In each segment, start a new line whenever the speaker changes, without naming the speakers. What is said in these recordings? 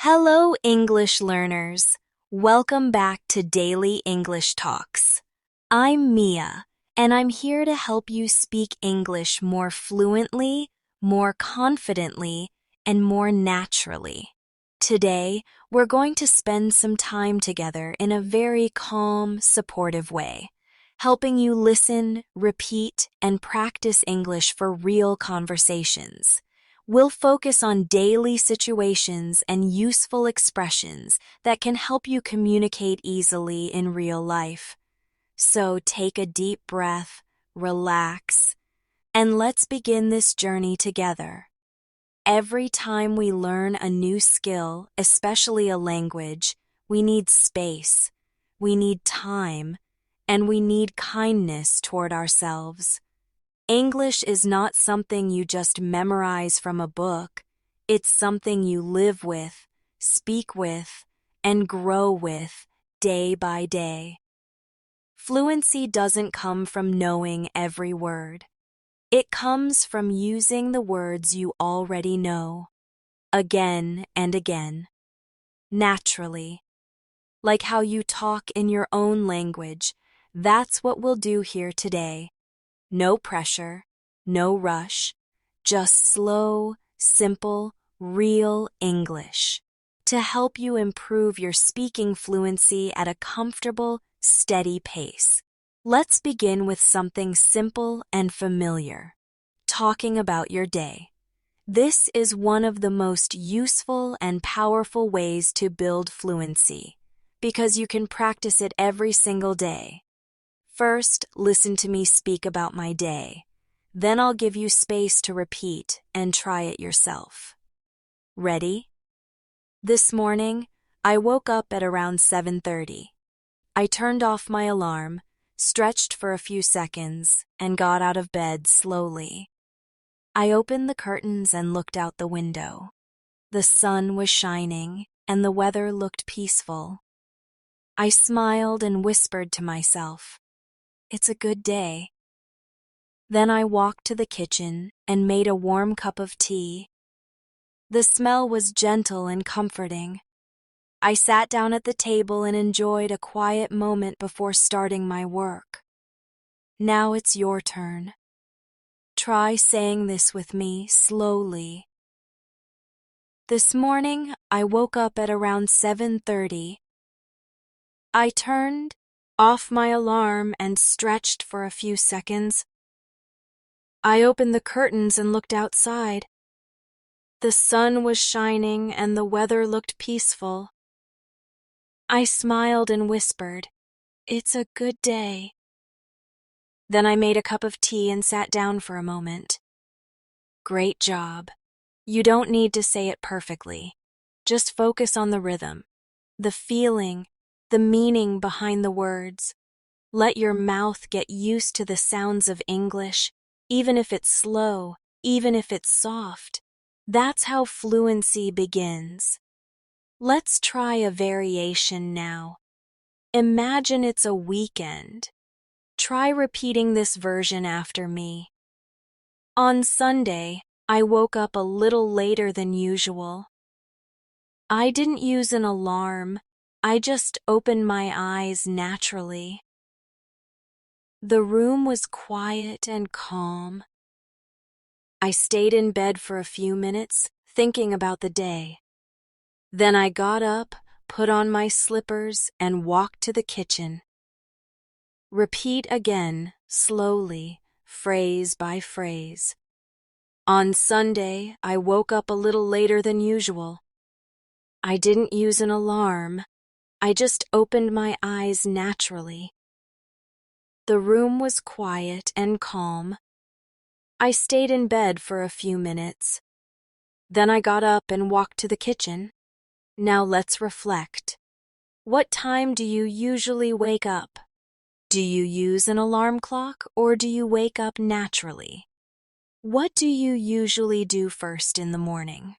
Hello, English learners. Welcome back to Daily English Talks. I'm Mia, and I'm here to help you speak English more fluently, more confidently, and more naturally. Today, we're going to spend some time together in a very calm, supportive way, helping you listen, repeat, and practice English for real conversations. We'll focus on daily situations and useful expressions that can help you communicate easily in real life. So take a deep breath, relax, and let's begin this journey together. Every time we learn a new skill, especially a language, we need space, we need time, and we need kindness toward ourselves. English is not something you just memorize from a book. It's something you live with, speak with, and grow with day by day. Fluency doesn't come from knowing every word. It comes from using the words you already know, again and again, naturally. Like how you talk in your own language, that's what we'll do here today. No pressure, no rush, just slow, simple, real English to help you improve your speaking fluency at a comfortable, steady pace. Let's begin with something simple and familiar, talking about your day. This is one of the most useful and powerful ways to build fluency because you can practice it every single day. First, listen to me speak about my day. Then I'll give you space to repeat and try it yourself. Ready? This morning, I woke up at around 7:30. I turned off my alarm, stretched for a few seconds, and got out of bed slowly. I opened the curtains and looked out the window. The sun was shining, and the weather looked peaceful. I smiled and whispered to myself, "It's a good day." Then I walked to the kitchen and made a warm cup of tea. The smell was gentle and comforting. I sat down at the table and enjoyed a quiet moment before starting my work. Now it's your turn. Try saying this with me slowly. This morning, I woke up at around 7:30. I turned off my alarm and stretched for a few seconds. I opened the curtains and looked outside. The sun was shining and the weather looked peaceful. I smiled and whispered, "It's a good day." Then I made a cup of tea and sat down for a moment. Great job. You don't need to say it perfectly. Just focus on the rhythm, the feeling, the meaning behind the words. Let your mouth get used to the sounds of English, even if it's slow, even if it's soft. That's how fluency begins. Let's try a variation now. Imagine it's a weekend. Try repeating this version after me. On Sunday, I woke up a little later than usual. I didn't use an alarm. I just opened my eyes naturally. The room was quiet and calm. I stayed in bed for a few minutes, thinking about the day. Then I got up, put on my slippers, and walked to the kitchen. Repeat again, slowly, phrase by phrase. On Sunday, I woke up a little later than usual. I didn't use an alarm. I just opened my eyes naturally. The room was quiet and calm. I stayed in bed for a few minutes. Then I got up and walked to the kitchen. Now let's reflect. What time do you usually wake up? Do you use an alarm clock or do you wake up naturally? What do you usually do first in the morning?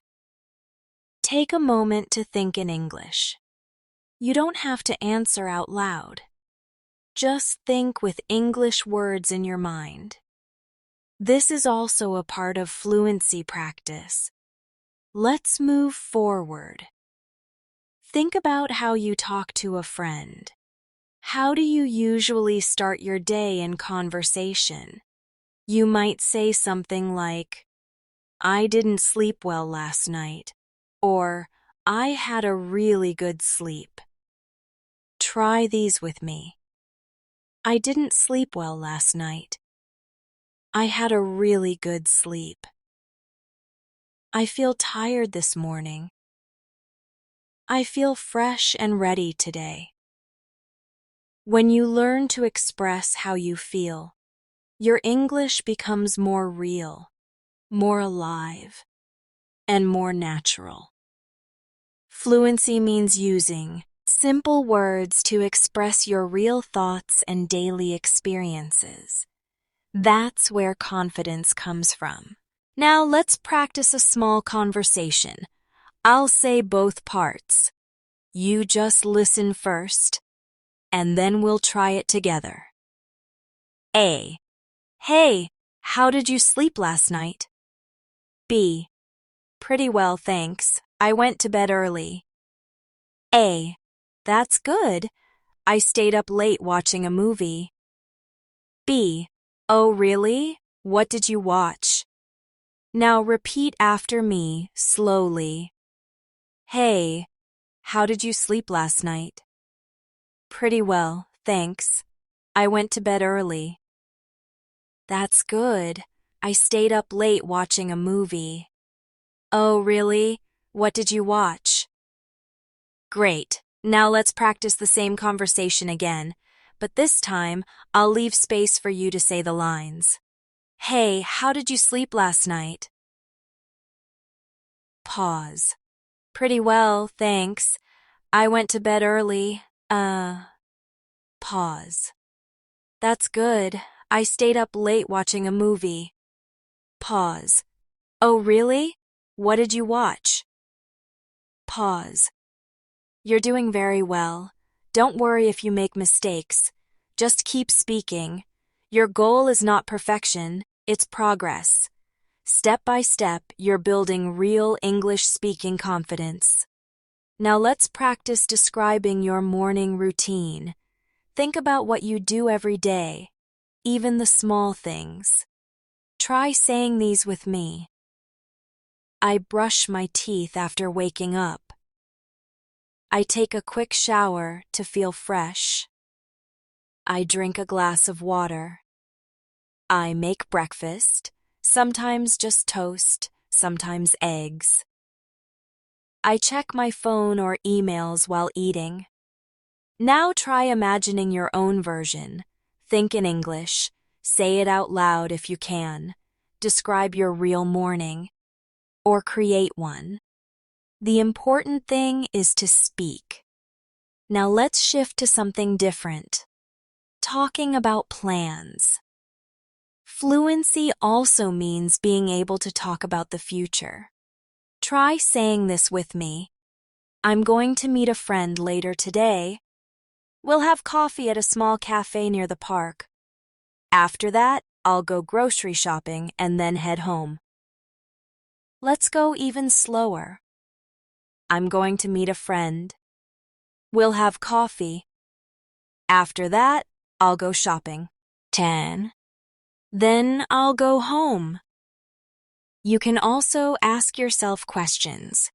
Take a moment to think in English. You don't have to answer out loud. Just think with English words in your mind. This is also a part of fluency practice. Let's move forward. Think about how you talk to a friend. How do you usually start your day in conversation? You might say something like, I didn't sleep well last night, or I had a really good sleep. Try these with me. I didn't sleep well last night. I had a really good sleep. I feel tired this morning. I feel fresh and ready today. When you learn to express how you feel, your English becomes more real, more alive, and more natural. Fluency means using simple words to express your real thoughts and daily experiences. That's where confidence comes from. Now let's practice a small conversation. I'll say both parts. You just listen first, and then we'll try it together. A. Hey, how did you sleep last night? B. Pretty well, thanks. I went to bed early. A. That's good. I stayed up late watching a movie. B. Oh, really? What did you watch? Now repeat after me, slowly. Hey, how did you sleep last night? Pretty well, thanks. I went to bed early. That's good. I stayed up late watching a movie. Oh, really? What did you watch? Great. Now let's practice the same conversation again, but this time I'll leave space for you to say the lines. Hey, how did you sleep last night? Pause. Pretty well, thanks. I went to bed early. Pause. That's good. I stayed up late watching a movie. Pause. Oh, really? What did you watch? Pause. You're doing very well. Don't worry if you make mistakes. Just keep speaking. Your goal is not perfection, it's progress. Step by step, you're building real English speaking confidence. Now let's practice describing your morning routine. Think about what you do every day, even the small things. Try saying these with me. I brush my teeth after waking up. I take a quick shower to feel fresh. I drink a glass of water. I make breakfast, sometimes just toast, sometimes eggs. I check my phone or emails while eating. Now try imagining your own version. Think in English. Say it out loud if you can. Describe your real morning, or create one. The important thing is to speak. Now let's shift to something different. Talking about plans. Fluency also means being able to talk about the future. Try saying this with me. I'm going to meet a friend later today. We'll have coffee at a small cafe near the park. After that, I'll go grocery shopping and then head home. Let's go even slower. I'm going to meet a friend. We'll have coffee. After that, I'll go shopping. 10. Then I'll go home. You can also ask yourself questions.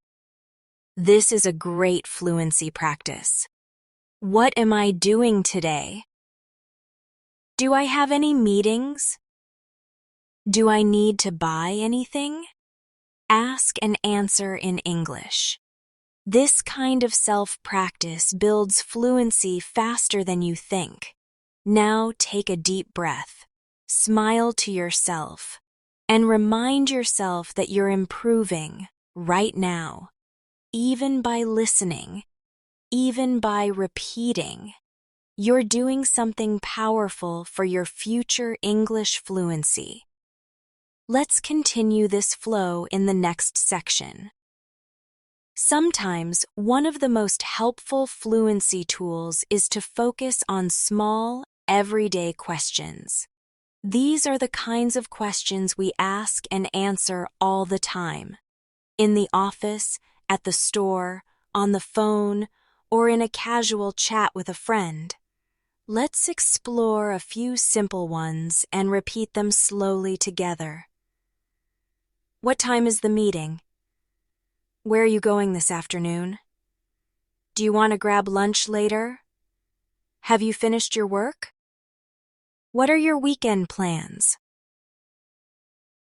This is a great fluency practice. What am I doing today? Do I have any meetings? Do I need to buy anything? Ask and answer in English. This kind of self-practice builds fluency faster than you think. Now take a deep breath, smile to yourself, and remind yourself that you're improving right now, even by listening, even by repeating. You're doing something powerful for your future English fluency. Let's continue this flow in the next section. Sometimes one of the most helpful fluency tools is to focus on small, everyday questions. These are the kinds of questions we ask and answer all the time. In the office, at the store, on the phone, or in a casual chat with a friend. Let's explore a few simple ones and repeat them slowly together. What time is the meeting? Where are you going this afternoon? Do you want to grab lunch later? Have you finished your work? What are your weekend plans?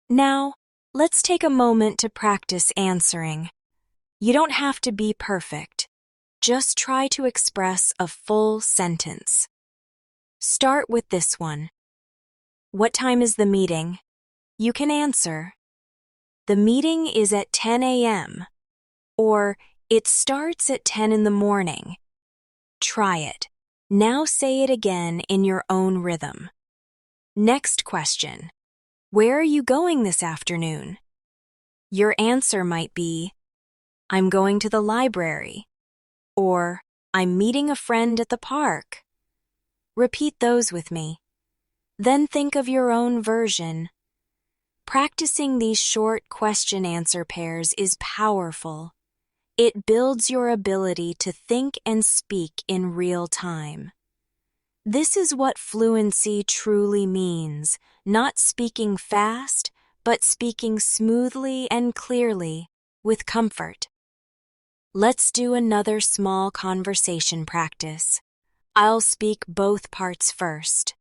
Now, let's take a moment to practice answering. You don't have to be perfect. Just try to express a full sentence. Start with this one. What time is the meeting? You can answer, the meeting is at 10 a.m. or it starts at 10 in the morning. Try it. Now say it again in your own rhythm. Next question. Where are you going this afternoon? Your answer might be, I'm going to the library, or I'm meeting a friend at the park. Repeat those with me. Then think of your own version. Practicing these short question-answer pairs is powerful. It builds your ability to think and speak in real time. This is what fluency truly means, not speaking fast, but speaking smoothly and clearly, with comfort. Let's do another small conversation practice. I'll speak both parts first.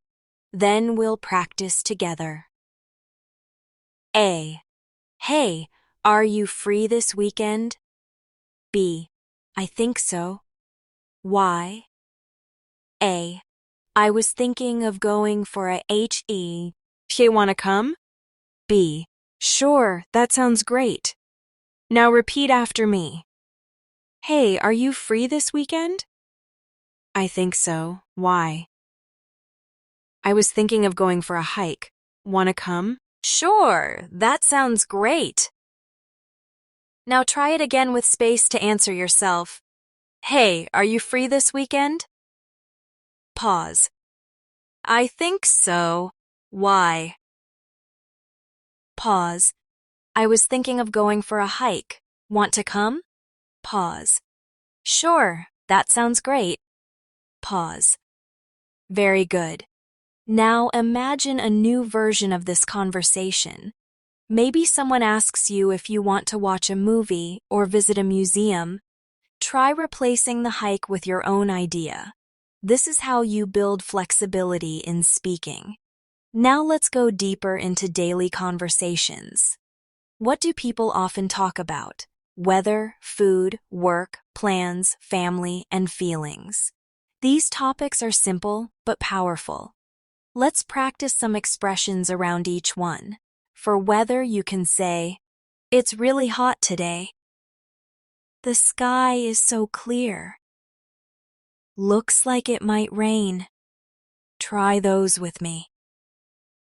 Then we'll practice together. A. Hey, are you free this weekend? B. I think so. Why? A. I was thinking of going for a HE. You wanna come? B. Sure, that sounds great. Now repeat after me. Hey, are you free this weekend? I think so. Why? I was thinking of going for a hike. Wanna come? Sure, that sounds great. Now try it again with space to answer yourself. Hey, are you free this weekend? Pause. I think so. Why? Pause. I was thinking of going for a hike. Want to come? Pause. Sure, that sounds great. Pause. Very good. Now imagine a new version of this conversation. Maybe someone asks you if you want to watch a movie or visit a museum. Try replacing the hike with your own idea. This is how you build flexibility in speaking. Now let's go deeper into daily conversations. What do people often talk about? Weather, food, work, plans, family, and feelings. These topics are simple but powerful. Let's practice some expressions around each one. For weather, you can say, it's really hot today. The sky is so clear. Looks like it might rain. Try those with me.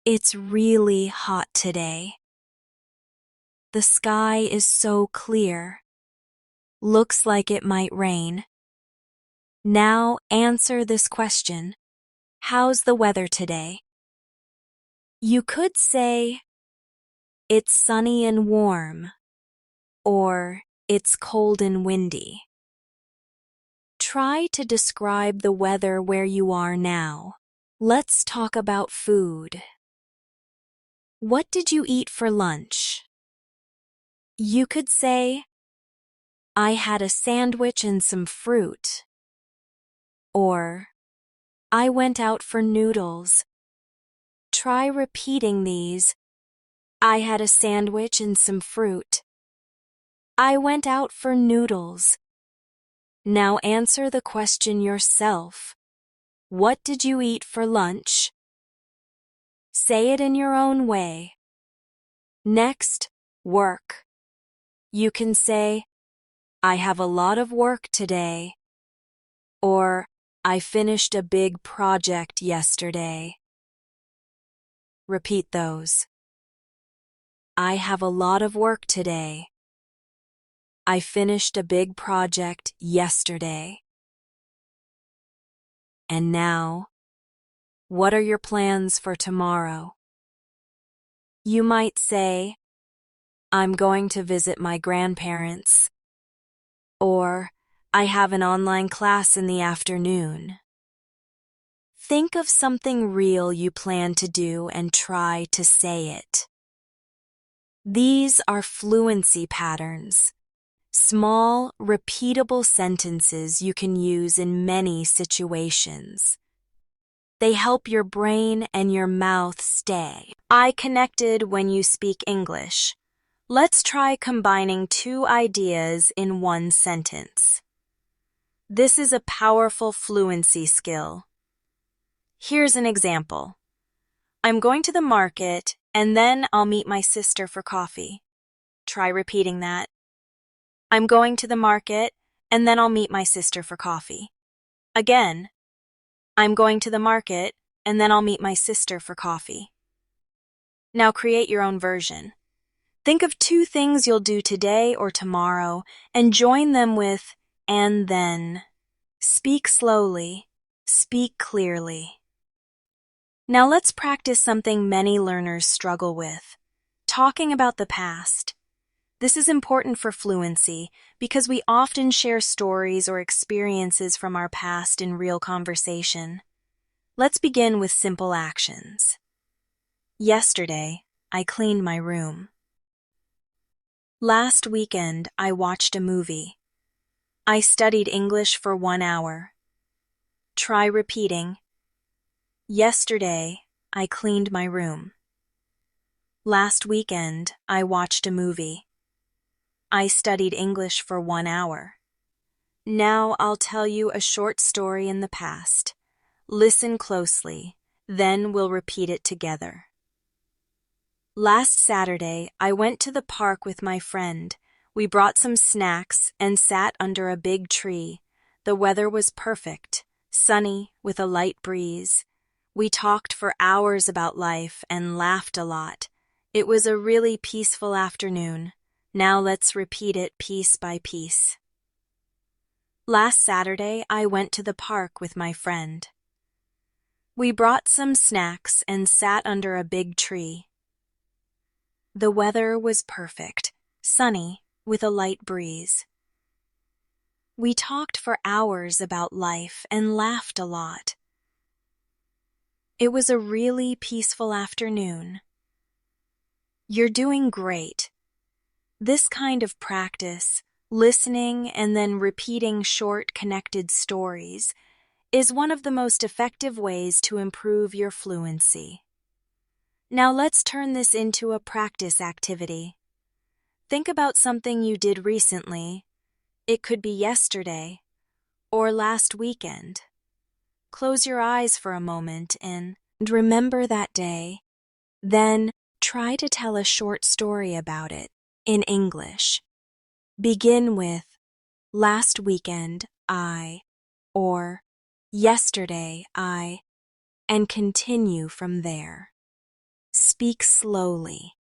It's really hot today. The sky is so clear. Looks like it might rain. Now answer this question. How's the weather today? You could say, it's sunny and warm, or it's cold and windy. Try to describe the weather where you are now. Let's talk about food. What did you eat for lunch? You could say, I had a sandwich and some fruit. Or, I went out for noodles. Try repeating these. I had a sandwich and some fruit. I went out for noodles. Now answer the question yourself. What did you eat for lunch? Say it in your own way. Next, work. You can say, I have a lot of work today. Or, I finished a big project yesterday. Repeat those. I have a lot of work today. I finished a big project yesterday. And now, what are your plans for tomorrow? You might say, I'm going to visit my grandparents. or I have an online class in the afternoon. Think of something real you plan to do and try to say it. These are fluency patterns, small, repeatable sentences you can use in many situations. They help your brain and your mouth stay eye-connected when you speak English. Let's try combining two ideas in one sentence. This is a powerful fluency skill. Here's an example. I'm going to the market, and then I'll meet my sister for coffee. Try repeating that. I'm going to the market, and then I'll meet my sister for coffee. Again. I'm going to the market, and then I'll meet my sister for coffee. Now create your own version. Think of two things you'll do today or tomorrow, and join them with and then. Speak slowly. Speak clearly. Now let's practice something many learners struggle with, talking about the past. This is important for fluency because we often share stories or experiences from our past in real conversation. Let's begin with simple actions. Yesterday, I cleaned my room. Last weekend, I watched a movie. I studied English for 1 hour. Try repeating. Yesterday, I cleaned my room. Last weekend, I watched a movie. I studied English for 1 hour. Now I'll tell you a short story in the past. Listen closely, then we'll repeat it together. Last Saturday, I went to the park with my friend. We brought some snacks and sat under a big tree. The weather was perfect, sunny with a light breeze. We talked for hours about life and laughed a lot. It was a really peaceful afternoon. Now let's repeat it piece by piece. Last Saturday, I went to the park with my friend. We brought some snacks and sat under a big tree. The weather was perfect, sunny, with a light breeze. We talked for hours about life and laughed a lot. It was a really peaceful afternoon. You're doing great. This kind of practice, listening and then repeating short, connected stories, is one of the most effective ways to improve your fluency. Now let's turn this into a practice activity. Think about something you did recently. It could be yesterday or last weekend. Close your eyes for a moment and remember that day. Then try to tell a short story about it in English. Begin with last weekend I or yesterday I and continue from there. Speak slowly.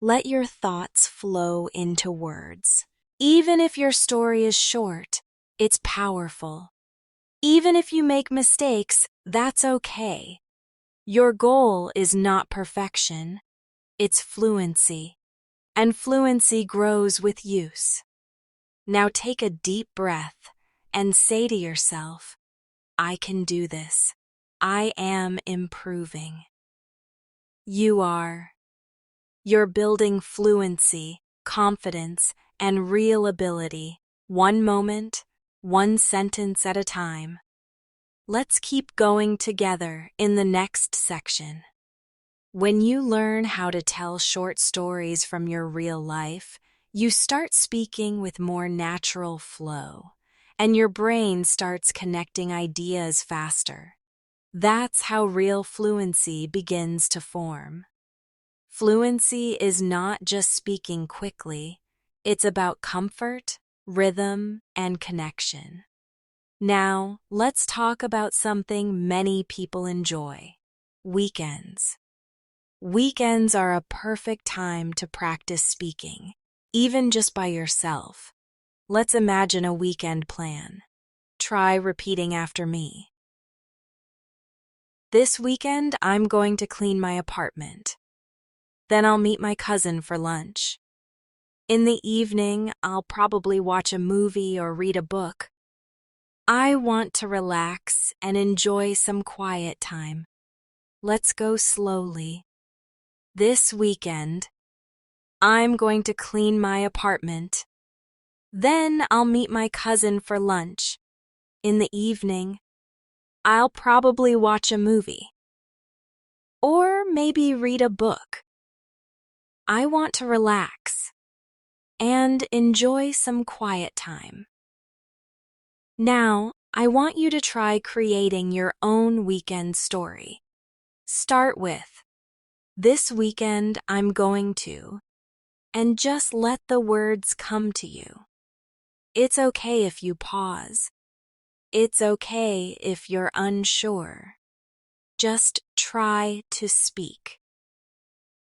Let your thoughts flow into words. Even if your story is short, it's powerful. Even if you make mistakes, that's okay. Your goal is not perfection, it's fluency, and fluency grows with use. Now take a deep breath and say to yourself, I can do this. I am improving. You are. You're building fluency, confidence, and real ability, one moment, one sentence at a time. Let's keep going together in the next section. When you learn how to tell short stories from your real life, you start speaking with more natural flow, and your brain starts connecting ideas faster. That's how real fluency begins to form. Fluency is not just speaking quickly, it's about comfort, rhythm, and connection. Now, let's talk about something many people enjoy: weekends. Weekends are a perfect time to practice speaking, even just by yourself. Let's imagine a weekend plan. Try repeating after me. This weekend, I'm going to clean my apartment. Then I'll meet my cousin for lunch. In the evening, I'll probably watch a movie or read a book. I want to relax and enjoy some quiet time. Let's go slowly. This weekend, I'm going to clean my apartment. Then I'll meet my cousin for lunch. In the evening, I'll probably watch a movie. Or maybe read a book. I want to relax and enjoy some quiet time. Now, I want you to try creating your own weekend story. Start with, "This weekend I'm going to," and just let the words come to you. It's okay if you pause. It's okay if you're unsure. Just try to speak.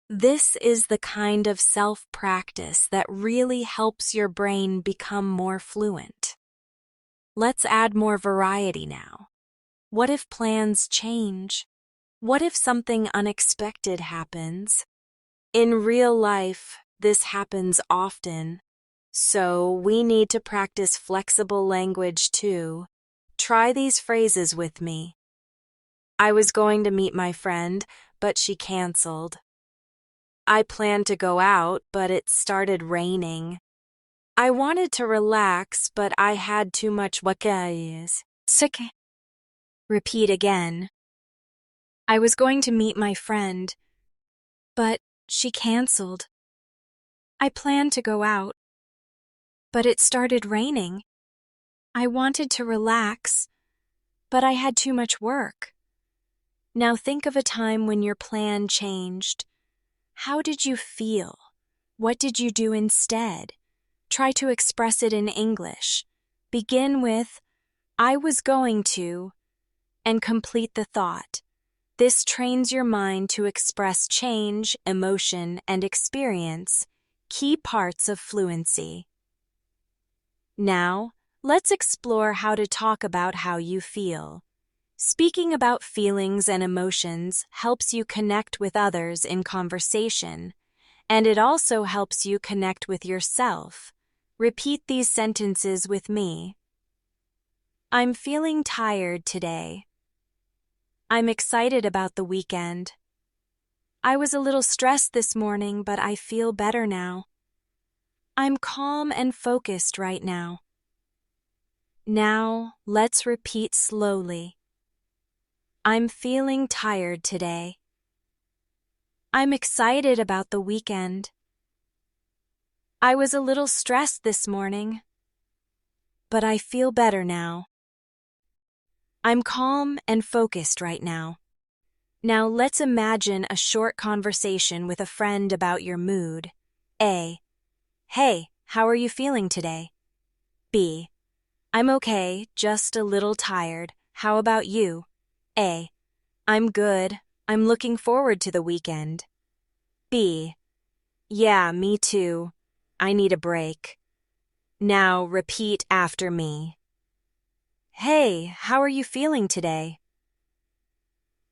This is the kind of self-practice that really helps your brain become more fluent. Let's add more variety now. What if plans change? What if something unexpected happens? In real life, this happens often, so we need to practice flexible language too. Try these phrases with me. I was going to meet my friend, but she canceled. I planned to go out, but it started raining. I wanted to relax, but I had too much sick. Repeat again. I was going to meet my friend, but she canceled. I planned to go out, but it started raining. I wanted to relax, but I had too much work. Now think of a time when your plan changed. How did you feel? What did you do instead? Try to express it in English. Begin with, "I was going to," and complete the thought. This trains your mind to express change, emotion, and experience, key parts of fluency. Now, let's explore how to talk about how you feel. Speaking about feelings and emotions helps you connect with others in conversation, and it also helps you connect with yourself. Repeat these sentences with me. I'm feeling tired today. I'm excited about the weekend. I was a little stressed this morning, but I feel better now. I'm calm and focused right now. Now, let's repeat slowly. I'm feeling tired today. I'm excited about the weekend. I was a little stressed this morning, but I feel better now. I'm calm and focused right now. Now let's imagine a short conversation with a friend about your mood. A. Hey, how are you feeling today? B. I'm okay, just a little tired. How about you? A. I'm good. I'm looking forward to the weekend. B. Yeah, me too. I need a break. Now repeat after me. Hey, how are you feeling today?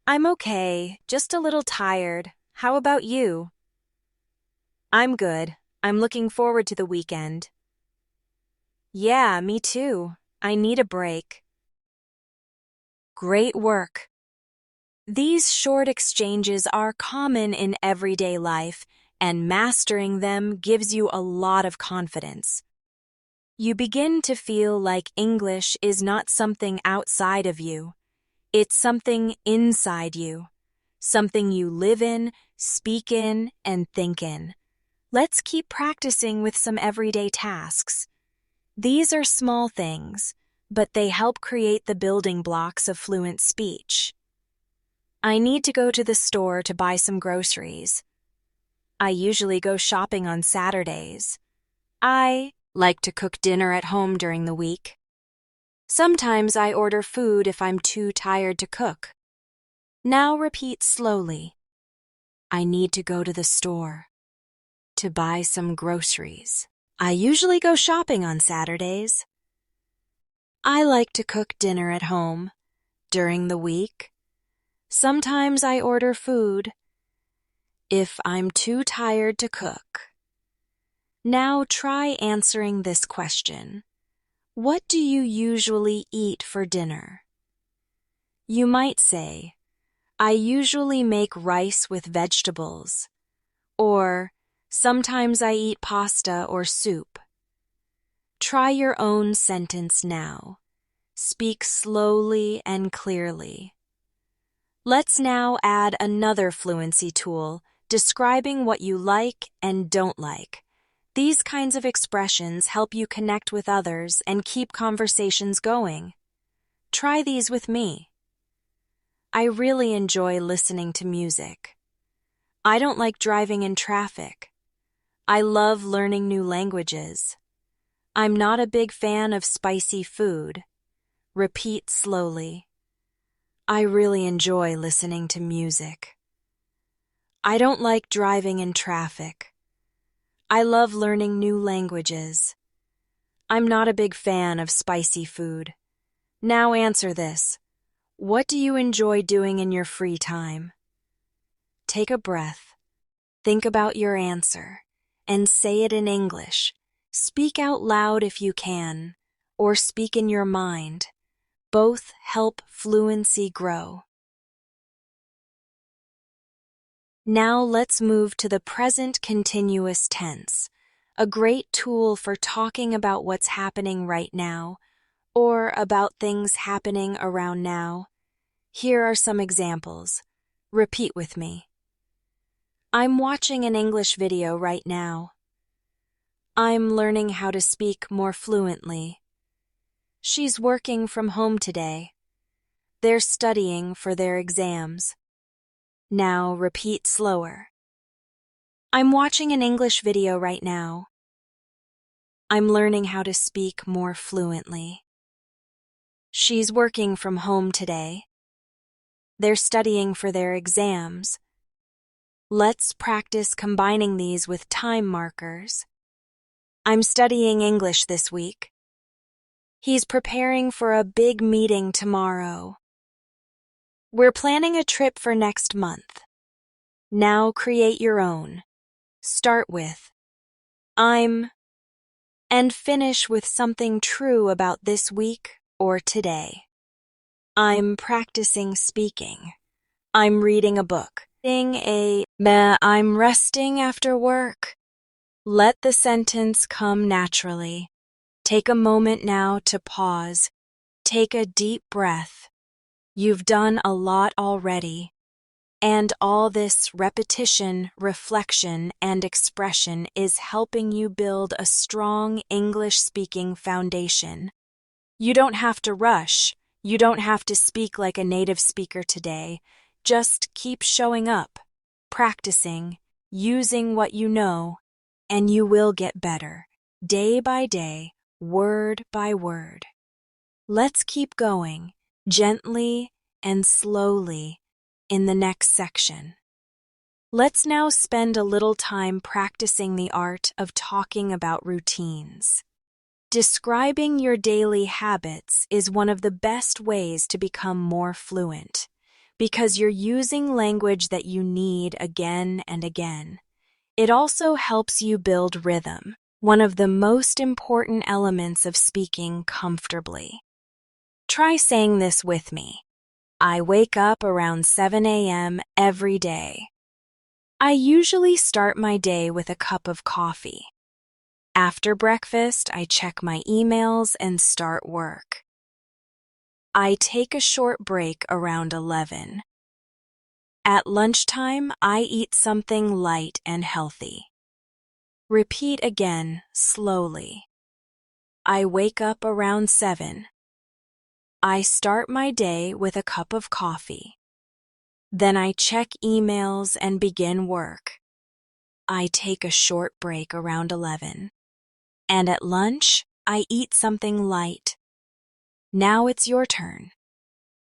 I'm okay, just a little tired. How about you? I'm good. I'm looking forward to the weekend. Yeah, me too. I need a break. Great work. These short exchanges are common in everyday life, and mastering them gives you a lot of confidence. You begin to feel like English is not something outside of you. It's something inside you, something you live in, speak in, and think in. Let's keep practicing with some everyday tasks. These are small things, but they help create the building blocks of fluent speech. I need to go to the store to buy some groceries. I usually go shopping on Saturdays. I like to cook dinner at home during the week. Sometimes I order food if I'm too tired to cook. Now repeat slowly. I need to go to the store to buy some groceries. I usually go shopping on Saturdays. I like to cook dinner at home during the week. Sometimes I order food if I'm too tired to cook. Now try answering this question. What do you usually eat for dinner? You might say, I usually make rice with vegetables, or sometimes I eat pasta or soup. Try your own sentence now. Speak slowly and clearly. Let's now add another fluency tool describing what you like and don't like. These kinds of expressions help you connect with others and keep conversations going. Try these with me. I really enjoy listening to music. I don't like driving in traffic. I love learning new languages. I'm not a big fan of spicy food. Repeat slowly. I really enjoy listening to music. I don't like driving in traffic. I love learning new languages. I'm not a big fan of spicy food. Now answer this. What do you enjoy doing in your free time? Take a breath. Think about your answer and say it in English. Speak out loud if you can, or speak in your mind. Both help fluency grow. Now let's move to the present continuous tense, a great tool for talking about what's happening right now, or about things happening around now. Here are some examples. Repeat with me. I'm watching an English video right now. I'm learning how to speak more fluently. She's working from home today. They're studying for their exams. Now repeat slower. I'm watching an English video right now. I'm learning how to speak more fluently. She's working from home today. They're studying for their exams. Let's practice combining these with time markers. I'm studying English this week. He's preparing for a big meeting tomorrow. We're planning a trip for next month. Now create your own. Start with I'm and finish with something true about this week or today. I'm practicing speaking. I'm reading a book. I'm resting after work. Let the sentence come naturally. Take a moment now to pause. Take a deep breath. You've done a lot already. And all this repetition, reflection, and expression is helping you build a strong English-speaking foundation. You don't have to rush. You don't have to speak like a native speaker today. Just keep showing up, practicing, using what you know, and you will get better, day by day, word by word. Let's keep going, gently and slowly, in the next section. Let's now spend a little time practicing the art of talking about routines. Describing your daily habits is one of the best ways to become more fluent, because you're using language that you need again and again. It also helps you build rhythm, one of the most important elements of speaking comfortably. Try saying this with me. I wake up around 7 a.m. every day. I usually start my day with a cup of coffee. After breakfast, I check my emails and start work. I take a short break around 11. At lunchtime, I eat something light and healthy. Repeat again, slowly. I wake up around 7. I start my day with a cup of coffee. Then I check emails and begin work. I take a short break around 11. And at lunch, I eat something light. Now it's your turn.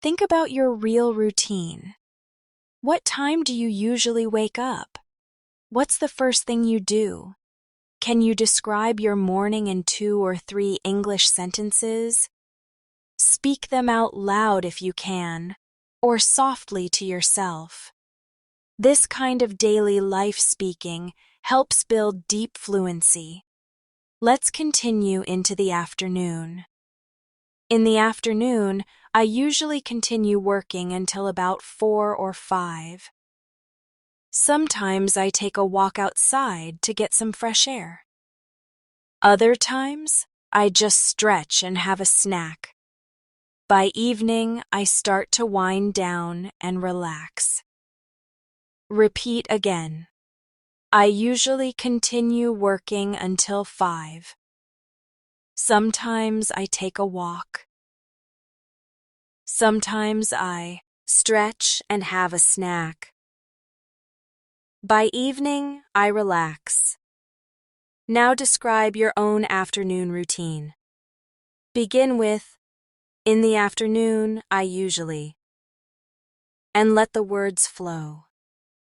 Think about your real routine. What time do you usually wake up? What's the first thing you do? Can you describe your morning in 2 or 3 English sentences? Speak them out loud if you can, or softly to yourself. This kind of daily life speaking helps build deep fluency, Let's continue into the afternoon. In the afternoon, I usually continue working until about 4 or 5. Sometimes I take a walk outside to get some fresh air. Other times, I just stretch and have a snack. By evening, I start to wind down and relax. Repeat again. I usually continue working until 5. Sometimes I take a walk. Sometimes I stretch and have a snack. By evening, I relax. Now describe your own afternoon routine. Begin with, in the afternoon, I usually, and let the words flow.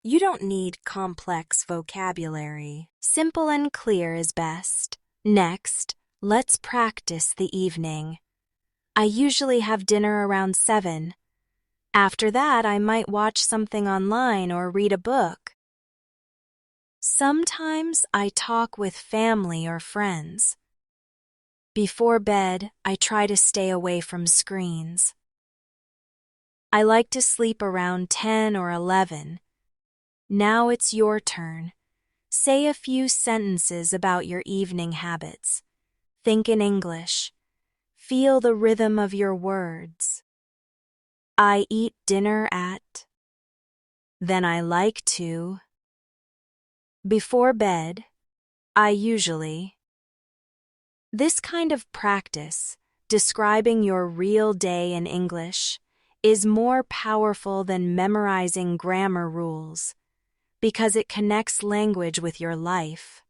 You don't need complex vocabulary. Simple and clear is best. Next, let's practice the evening. I usually have dinner around 7. After that, I might watch something online or read a book. Sometimes I talk with family or friends. Before bed, I try to stay away from screens. I like to sleep around 10 or 11. Now it's your turn. Say a few sentences about your evening habits. Think in English. Feel the rhythm of your words. I eat dinner at. Then I like to. Before bed, I usually. This kind of practice, describing your real day in English, is more powerful than memorizing grammar rules because it connects language with your life.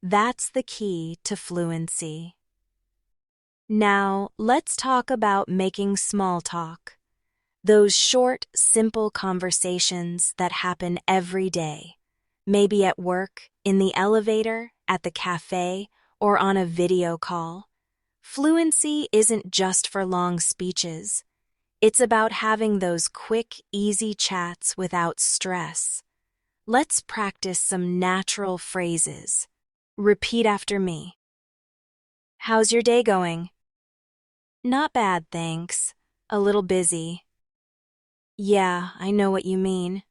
That's the key to fluency. Now, let's talk about making small talk. Those short, simple conversations that happen every day. Maybe at work, in the elevator, at the cafe, or on a video call. Fluency isn't just for long speeches. It's about having those quick, easy chats without stress. Let's practice some natural phrases. Repeat after me. How's your day going? Not bad, thanks. A little busy. Yeah, I know what you mean.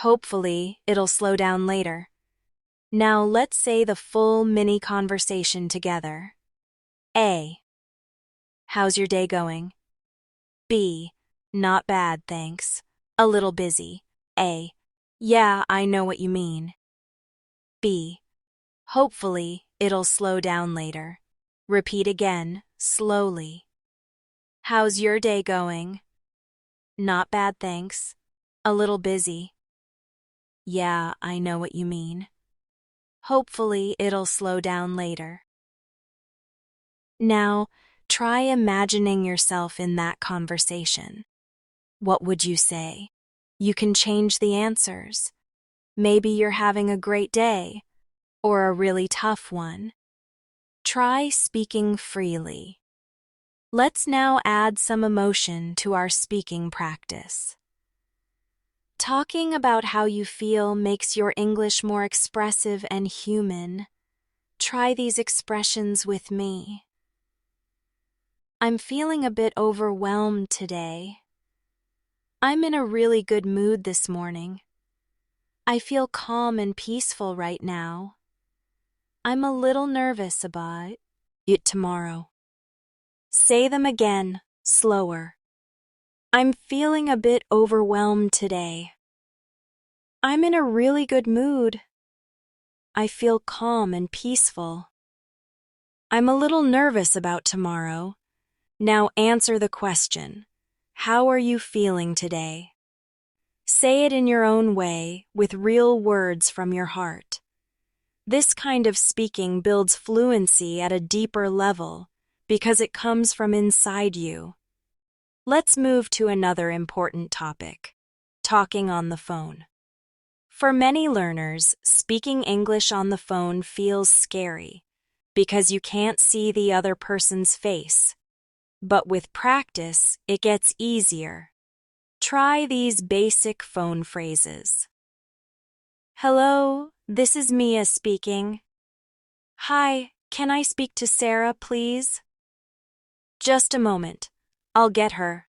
Hopefully, it'll slow down later. Now let's say the full mini conversation together. A. How's your day going? B. Not bad, thanks. A little busy. A. Yeah, I know what you mean. B. Hopefully, it'll slow down later. Repeat again, slowly. How's your day going? Not bad, thanks. A little busy. Yeah, I know what you mean. Hopefully, it'll slow down later. Now, try imagining yourself in that conversation. What would you say? You can change the answers. Maybe you're having a great day, or a really tough one. Try speaking freely. Let's now add some emotion to our speaking practice. Talking about how you feel makes your English more expressive and human. Try these expressions with me. I'm feeling a bit overwhelmed today. I'm in a really good mood this morning. I feel calm and peaceful right now. I'm a little nervous about it tomorrow. Say them again, slower. I'm feeling a bit overwhelmed today. I'm in a really good mood. I feel calm and peaceful. I'm a little nervous about tomorrow. Now answer the question. How are you feeling today? Say it in your own way, with real words from your heart. This kind of speaking builds fluency at a deeper level because it comes from inside you. Let's move to another important topic, talking on the phone. For many learners, speaking English on the phone feels scary because you can't see the other person's face. But with practice, it gets easier. Try these basic phone phrases. Hello, this is Mia speaking. Hi, can I speak to Sarah, please? Just a moment. I'll get her.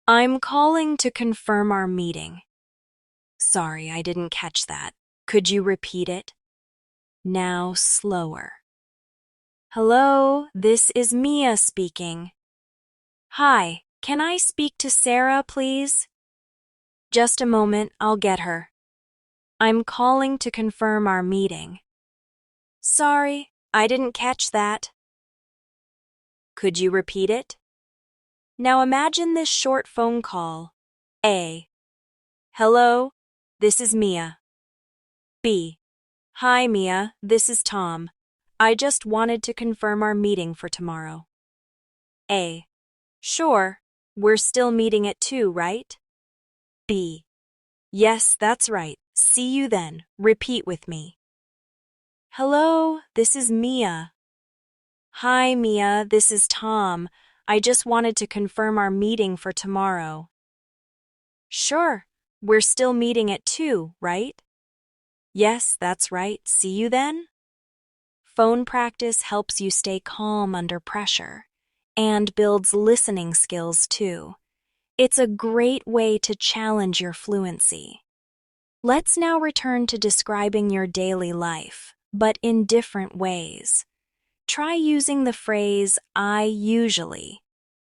I'm calling to confirm our meeting. Sorry, I didn't catch that. Could you repeat it? Now slower. Hello, this is Mia speaking. Hi, can I speak to Sarah, please? Just a moment, I'll get her. I'm calling to confirm our meeting. Sorry, I didn't catch that. Could you repeat it? Now imagine this short phone call. A. Hello, this is Mia. B. Hi, Mia, this is Tom. I just wanted to confirm our meeting for tomorrow. A. Sure, we're still meeting at 2, right? B. Yes, that's right. See you then. Repeat with me. Hello, this is Mia. Hi, Mia, this is Tom. I just wanted to confirm our meeting for tomorrow. Sure, we're still meeting at 2, right? Yes, that's right. See you then? Phone practice helps you stay calm under pressure and builds listening skills too. It's a great way to challenge your fluency. Let's now return to describing your daily life, but in different ways. Try using the phrase I usually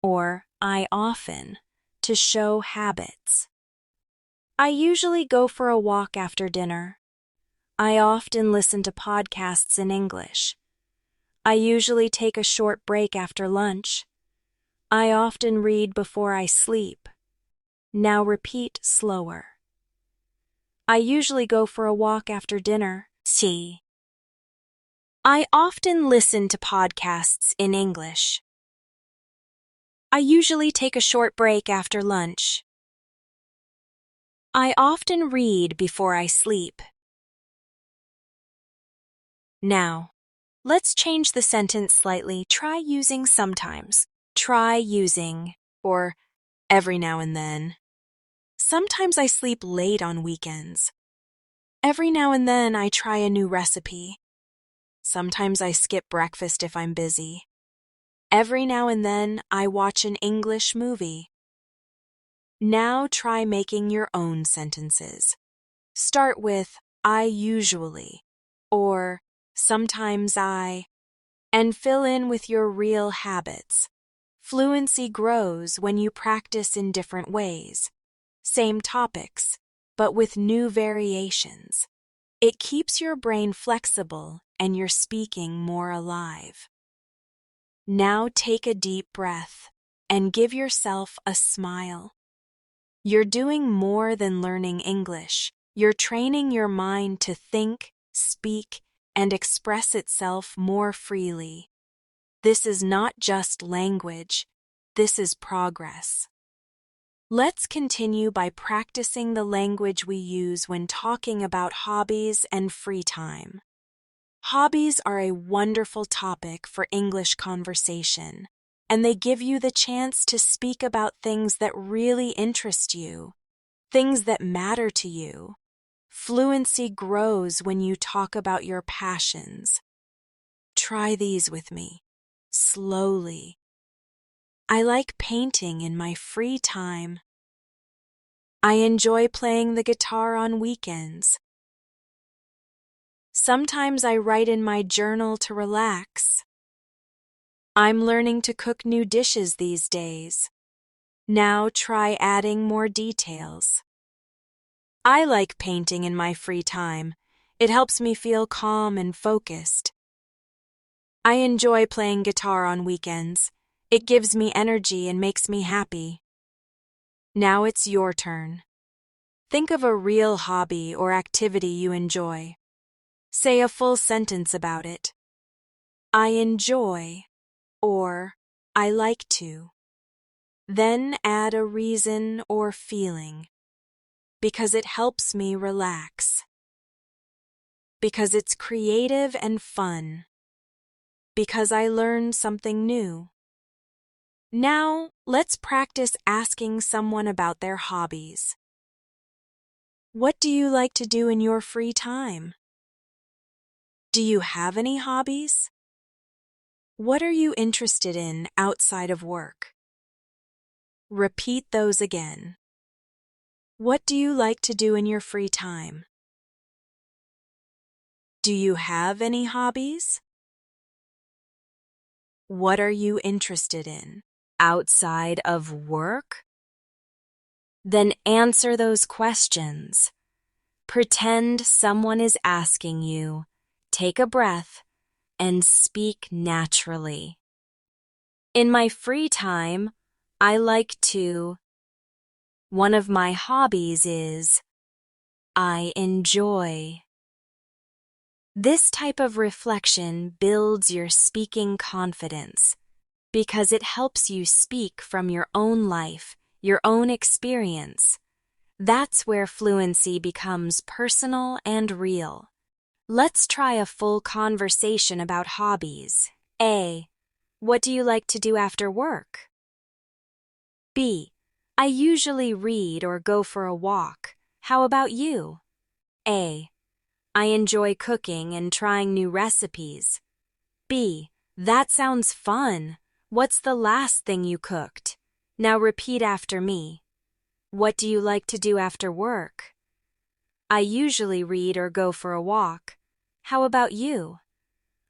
or I often to show habits. I usually go for a walk after dinner. I often listen to podcasts in English. I usually take a short break after lunch. I often read before I sleep. Now repeat slower. I usually go for a walk after dinner. C. I often listen to podcasts in English. I usually take a short break after lunch. I often read before I sleep. Now, let's change the sentence slightly. Try using sometimes. Try using, or every now and then. Sometimes I sleep late on weekends. Every now and then I try a new recipe. Sometimes I skip breakfast if I'm busy. Every now and then I watch an English movie. Now try making your own sentences. Start with I usually, or sometimes I, and fill in with your real habits. Fluency grows when you practice in different ways. Same topics, but with new variations. It keeps your brain flexible and your speaking more alive. Now take a deep breath and give yourself a smile. You're doing more than learning English. You're training your mind to think, speak, and express itself more freely. This is not just language. This is progress. Let's continue by practicing the language we use when talking about hobbies and free time. Hobbies are a wonderful topic for English conversation, and they give you the chance to speak about things that really interest you, things that matter to you. Fluency grows when you talk about your passions. Try these with me, slowly. I like painting in my free time. I enjoy playing the guitar on weekends. Sometimes I write in my journal to relax. I'm learning to cook new dishes these days. Now try adding more details. I like painting in my free time. It helps me feel calm and focused. I enjoy playing guitar on weekends. It gives me energy and makes me happy. Now it's your turn. Think of a real hobby or activity you enjoy. Say a full sentence about it. I enjoy, or I like to. Then add a reason or feeling. Because it helps me relax. Because it's creative and fun. Because I learn something new. Now, let's practice asking someone about their hobbies. What do you like to do in your free time? Do you have any hobbies? What are you interested in outside of work? Repeat those again. What do you like to do in your free time? Do you have any hobbies? What are you interested in outside of work? Then answer those questions. Pretend someone is asking you. Take a breath and speak naturally. In my free time, I like to. One of my hobbies is. I enjoy. This type of reflection builds your speaking confidence because it helps you speak from your own life, your own experience. That's where fluency becomes personal and real. Let's try a full conversation about hobbies. A. What do you like to do after work? B. I usually read or go for a walk. How about you? A. I enjoy cooking and trying new recipes. B. That sounds fun. What's the last thing you cooked? Now repeat after me. What do you like to do after work? I usually read or go for a walk. How about you?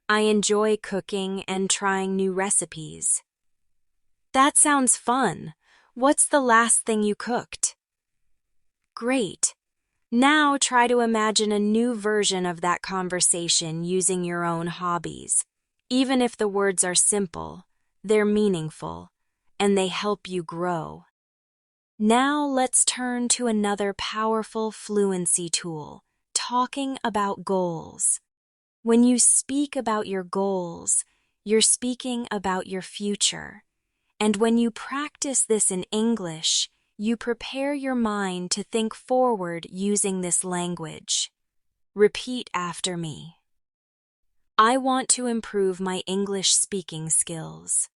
I enjoy cooking and trying new recipes. That sounds fun. What's the last thing you cooked? Great. Now try to imagine a new version of that conversation using your own hobbies. Even if the words are simple, they're meaningful, and they help you grow. Now let's turn to another powerful fluency tool, talking about goals. When you speak about your goals, you're speaking about your future. And when you practice this in English, you prepare your mind to think forward using this language. Repeat after me. I want to improve my English speaking skills.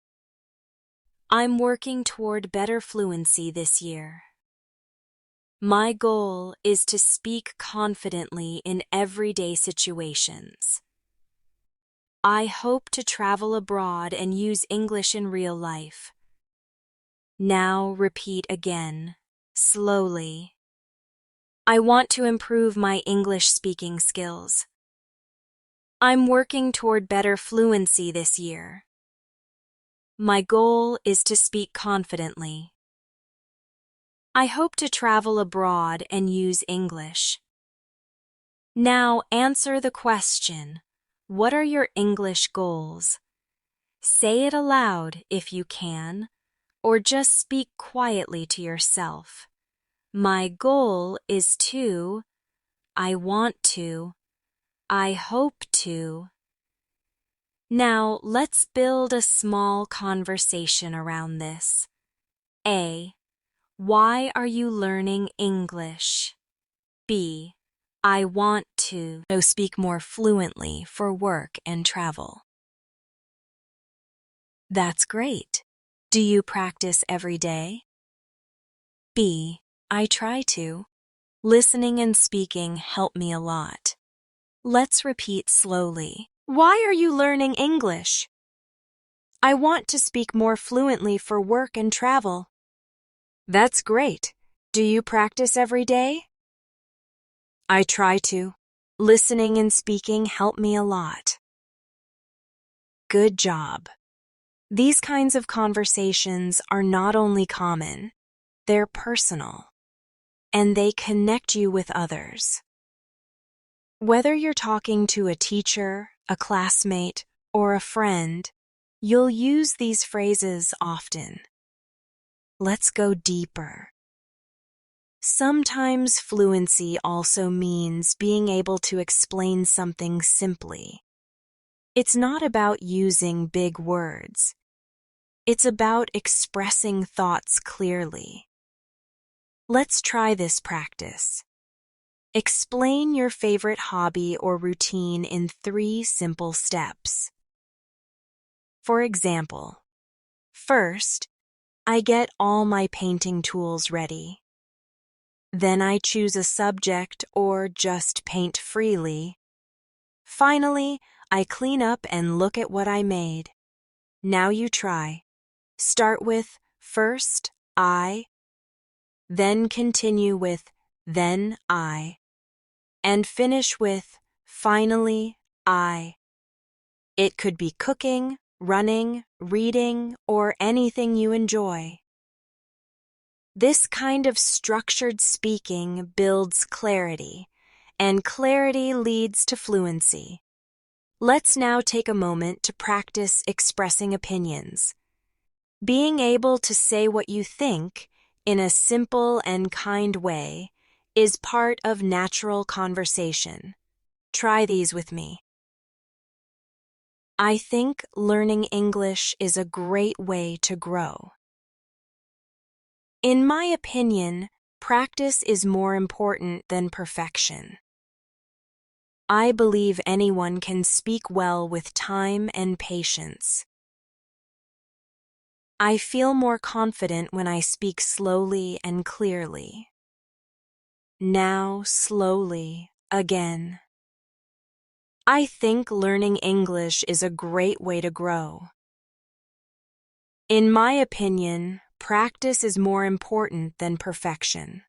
I'm working toward better fluency this year. My goal is to speak confidently in everyday situations. I hope to travel abroad and use English in real life. Now repeat again, slowly. I want to improve my English speaking skills. I'm working toward better fluency this year. My goal is to speak confidently. I hope to travel abroad and use English. Now answer the question, what are your English goals? Say it aloud if you can, or just speak quietly to yourself. My goal is to, I want to, I hope to. Now let's build a small conversation around this. A. Why are you learning English? B. I want to speak more fluently for work and travel. That's great. Do you practice every day? B. I try to. Listening and speaking help me a lot. Let's repeat slowly. Why are you learning English? I want to speak more fluently for work and travel. That's great. Do you practice every day? I try to. Listening and speaking help me a lot. Good job. These kinds of conversations are not only common, they're personal, and they connect you with others. Whether you're talking to a teacher, a classmate, or a friend, you'll use these phrases often. Let's go deeper. Sometimes fluency also means being able to explain something simply. It's not about using big words. It's about expressing thoughts clearly. Let's try this practice. Explain your favorite hobby or routine in 3 simple steps. For example, first, I get all my painting tools ready. Then I choose a subject or just paint freely. Finally, I clean up and look at what I made. Now you try. Start with first, I, then continue with then I, and finish with finally, I. It could be cooking, running, reading, or anything you enjoy. This kind of structured speaking builds clarity, and clarity leads to fluency. Let's now take a moment to practice expressing opinions. Being able to say what you think in a simple and kind way is part of natural conversation. Try these with me. I think learning English is a great way to grow. In my opinion, practice is more important than perfection. I believe anyone can speak well with time and patience. I feel more confident when I speak slowly and clearly. Now, slowly, again. I think learning English is a great way to grow. In my opinion, practice is more important than perfection.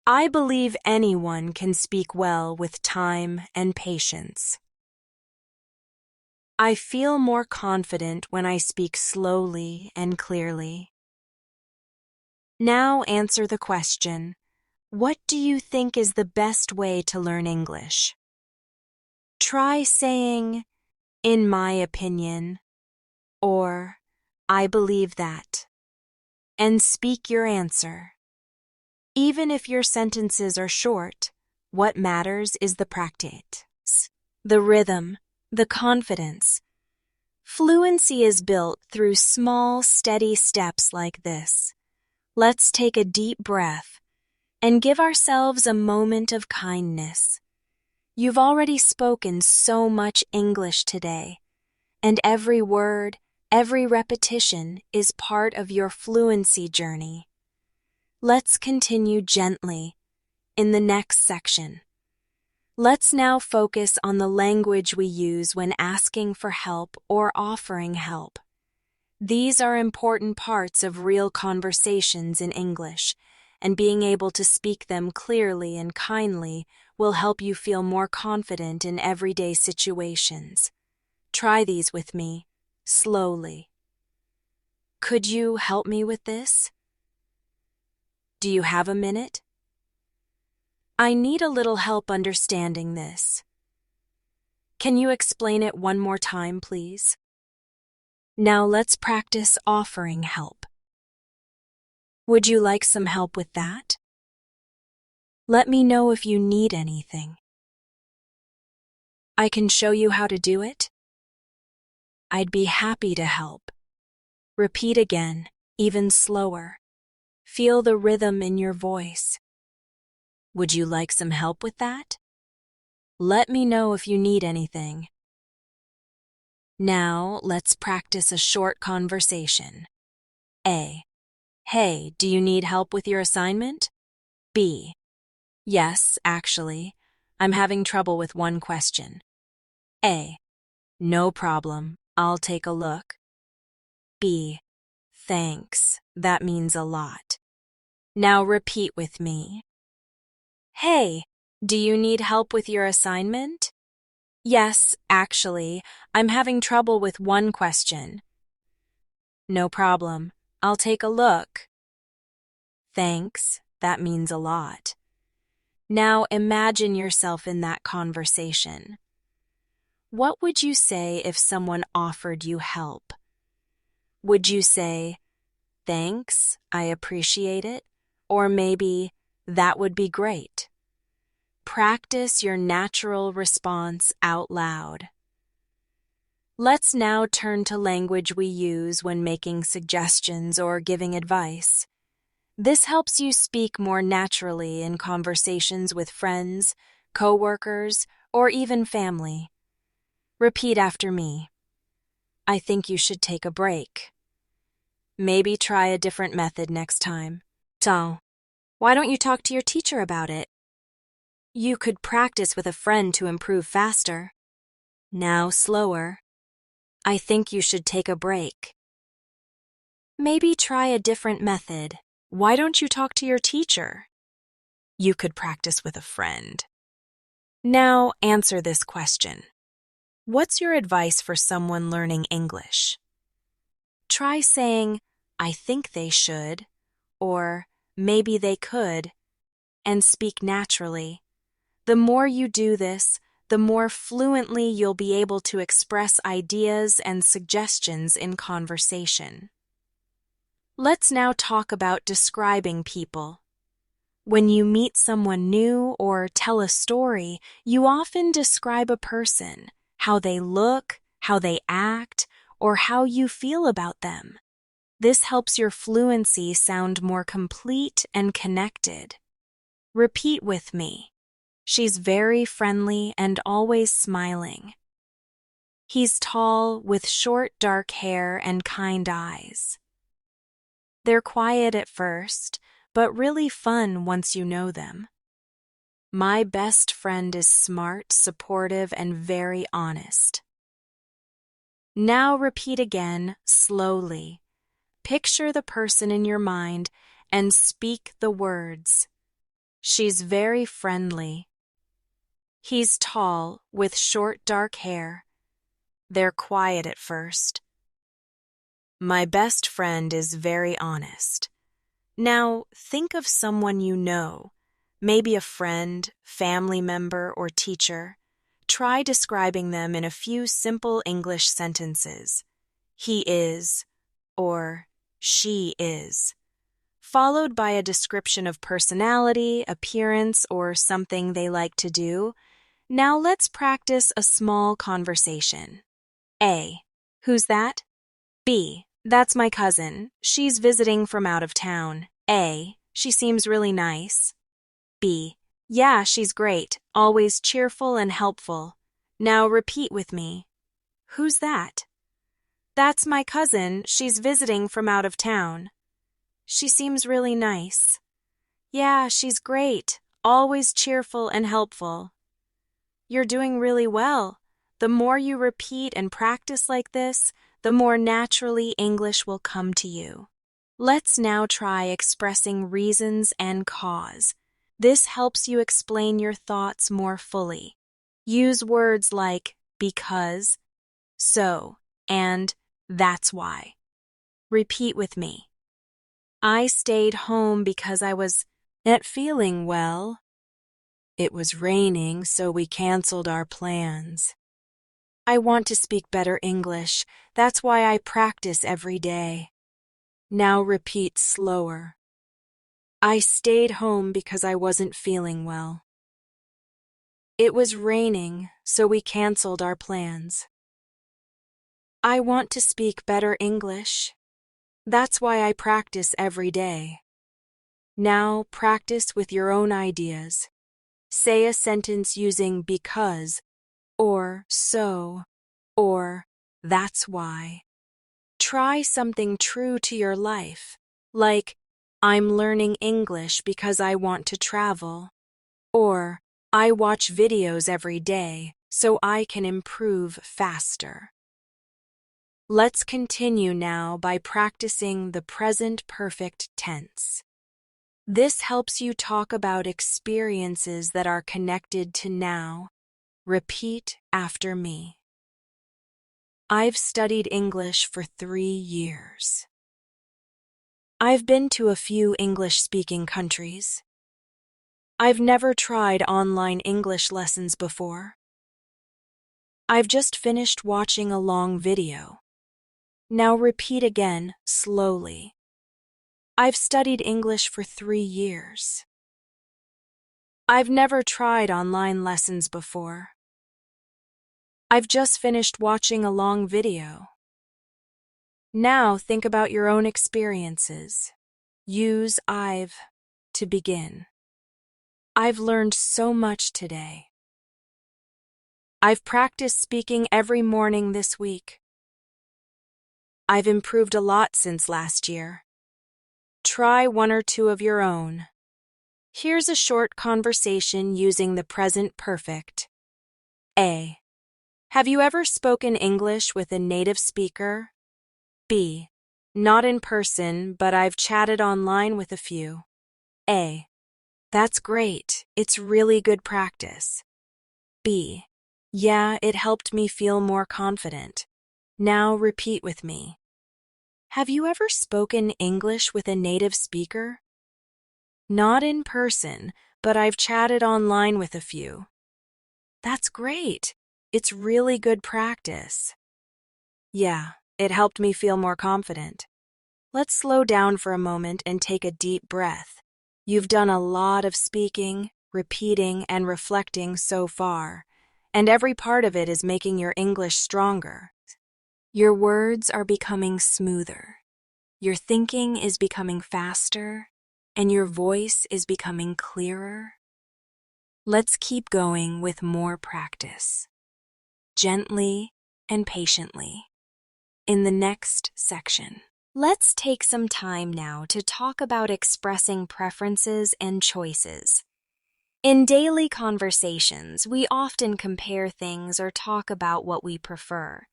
I believe anyone can speak well with time and patience. I feel more confident when I speak slowly and clearly. Now answer the question, what do you think is the best way to learn English? Try saying, in my opinion, or I believe that, and speak your answer. Even if your sentences are short, what matters is the practice, the rhythm, the confidence. Fluency is built through small, steady steps like this. Let's take a deep breath and give ourselves a moment of kindness. You've already spoken so much English today, and every word, every repetition is part of your fluency journey. Let's continue gently in the next section. Let's now focus on the language we use when asking for help or offering help. These are important parts of real conversations in English, and being able to speak them clearly and kindly will help you feel more confident in everyday situations. Try these with me, slowly. Could you help me with this? Do you have a minute? I need a little help understanding this. Can you explain it one more time, please? Now let's practice offering help. Would you like some help with that? Let me know if you need anything. I can show you how to do it. I'd be happy to help. Repeat again, even slower. Feel the rhythm in your voice. Would you like some help with that? Let me know if you need anything. Now, let's practice a short conversation. A. Hey, do you need help with your assignment? B. Yes, actually. I'm having trouble with one question. A. No problem. I'll take a look. B. Thanks. That means a lot. Now repeat with me. Hey, do you need help with your assignment? Yes, actually, I'm having trouble with one question. No problem. I'll take a look. Thanks. That means a lot. Now imagine yourself in that conversation. What would you say if someone offered you help? Would you say, thanks, I appreciate it, or maybe, that would be great? Practice your natural response out loud. Let's now turn to language we use when making suggestions or giving advice. This helps you speak more naturally in conversations with friends, coworkers, or even family. Repeat after me. I think you should take a break. Maybe try a different method next time. So, why don't you talk to your teacher about it? You could practice with a friend to improve faster. Now slower. I think you should take a break. Maybe try a different method. Why don't you talk to your teacher? You could practice with a friend. Now answer this question. What's your advice for someone learning English? Try saying, I think they should, or maybe they could, and speak naturally. The more you do this, the more fluently you'll be able to express ideas and suggestions in conversation. Let's now talk about describing people. When you meet someone new or tell a story, you often describe a person, how they look, how they act, or how you feel about them. This helps your fluency sound more complete and connected. Repeat with me. She's very friendly and always smiling. He's tall with short dark hair and kind eyes. They're quiet at first, but really fun once you know them. My best friend is smart, supportive, and very honest. Now repeat again, slowly. Picture the person in your mind and speak the words. She's very friendly. He's tall, with short dark hair. They're quiet at first. My best friend is very honest. Now, think of someone you know, maybe a friend, family member, or teacher. Try describing them in a few simple English sentences. He is, or she is, followed by a description of personality, appearance, or something they like to do. Now let's practice a small conversation. A. Who's that? B. That's my cousin. She's visiting from out of town. A. She seems really nice. B. Yeah, she's great, always cheerful and helpful. Now repeat with me. Who's that? That's my cousin. She's visiting from out of town. She seems really nice. Yeah, she's great, always cheerful and helpful. You're doing really well. The more you repeat and practice like this, the more naturally English will come to you. Let's now try expressing reasons and cause. This helps you explain your thoughts more fully. Use words like because, so, and that's why. Repeat with me. I stayed home because I was not feeling well. It was raining, so we canceled our plans. I want to speak better English. That's why I practice every day. Now repeat slower. I stayed home because I wasn't feeling well. It was raining, so we canceled our plans. I want to speak better English. That's why I practice every day. Now practice with your own ideas. Say a sentence using because, or so, or that's why. Try something true to your life, like I'm learning English because I want to travel, or I watch videos every day so I can improve faster. Let's continue now by practicing the present perfect tense. This helps you talk about experiences that are connected to now. Repeat after me. I've studied English for 3 years. I've been to a few English-speaking countries. I've never tried online English lessons before. I've just finished watching a long video. Now repeat again, slowly. I've studied English for 3 years. I've never tried online lessons before. I've just finished watching a long video. Now think about your own experiences. Use I've to begin. I've learned so much today. I've practiced speaking every morning this week. I've improved a lot since last year. Try one or two of your own. Here's a short conversation using the present perfect. A. Have you ever spoken English with a native speaker? B. Not in person, but I've chatted online with a few. A. That's great. It's really good practice. B. Yeah, it helped me feel more confident. Now repeat with me. Have you ever spoken English with a native speaker? Not in person, but I've chatted online with a few. That's great. It's really good practice. Yeah, it helped me feel more confident. Let's slow down for a moment and take a deep breath. You've done a lot of speaking, repeating, and reflecting so far, and every part of it is making your English stronger. Your words are becoming smoother. Your thinking is becoming faster, and your voice is becoming clearer. Let's keep going with more practice, gently and patiently, in the next section. Let's take some time now to talk about expressing preferences and choices. In daily conversations, we often compare things or talk about what we prefer.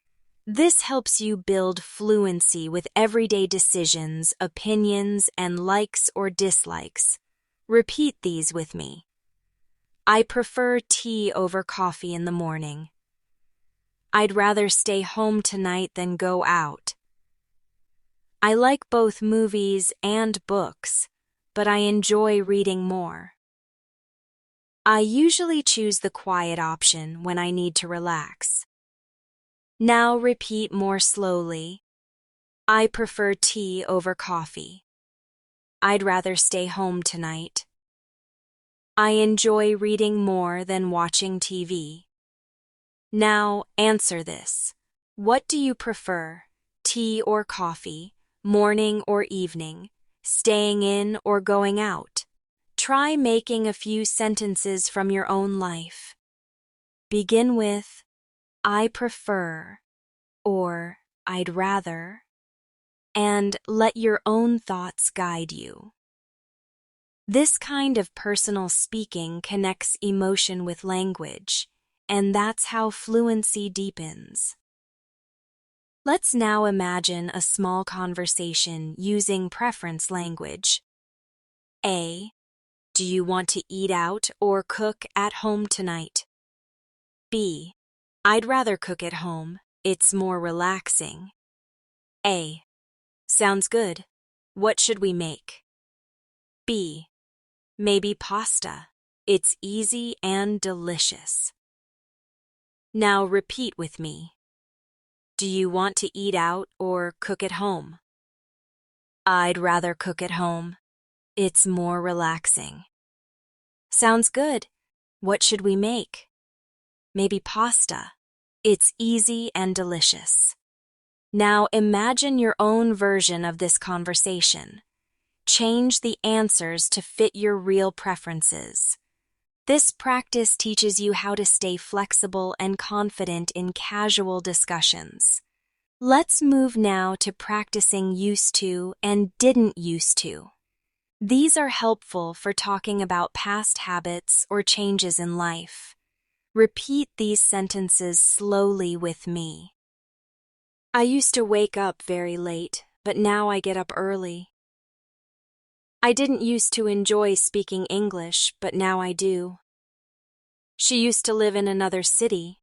This helps you build fluency with everyday decisions, opinions, and likes or dislikes. Repeat these with me. I prefer tea over coffee in the morning. I'd rather stay home tonight than go out. I like both movies and books, but I enjoy reading more. I usually choose the quiet option when I need to relax. Now repeat more slowly. I prefer tea over coffee. I'd rather stay home tonight. I enjoy reading more than watching TV. Now answer this. What do you prefer, tea or coffee, morning or evening, staying in or going out? Try making a few sentences from your own life. Begin with, I prefer, or I'd rather, and let your own thoughts guide you. This kind of personal speaking connects emotion with language, and that's how fluency deepens. Let's now imagine a small conversation using preference language. A. Do you want to eat out or cook at home tonight? B. I'd rather cook at home. It's more relaxing. A. Sounds good. What should we make? B. Maybe pasta. It's easy and delicious. Now repeat with me. Do you want to eat out or cook at home? I'd rather cook at home. It's more relaxing. Sounds good. What should we make? Maybe pasta. It's easy and delicious. Now imagine your own version of this conversation. Change the answers to fit your real preferences. This practice teaches you how to stay flexible and confident in casual discussions. Let's move now to practicing used to and didn't used to. These are helpful for talking about past habits or changes in life. Repeat these sentences slowly with me. I used to wake up very late, but now I get up early. I didn't used to enjoy speaking English, but now I do. She used to live in another city.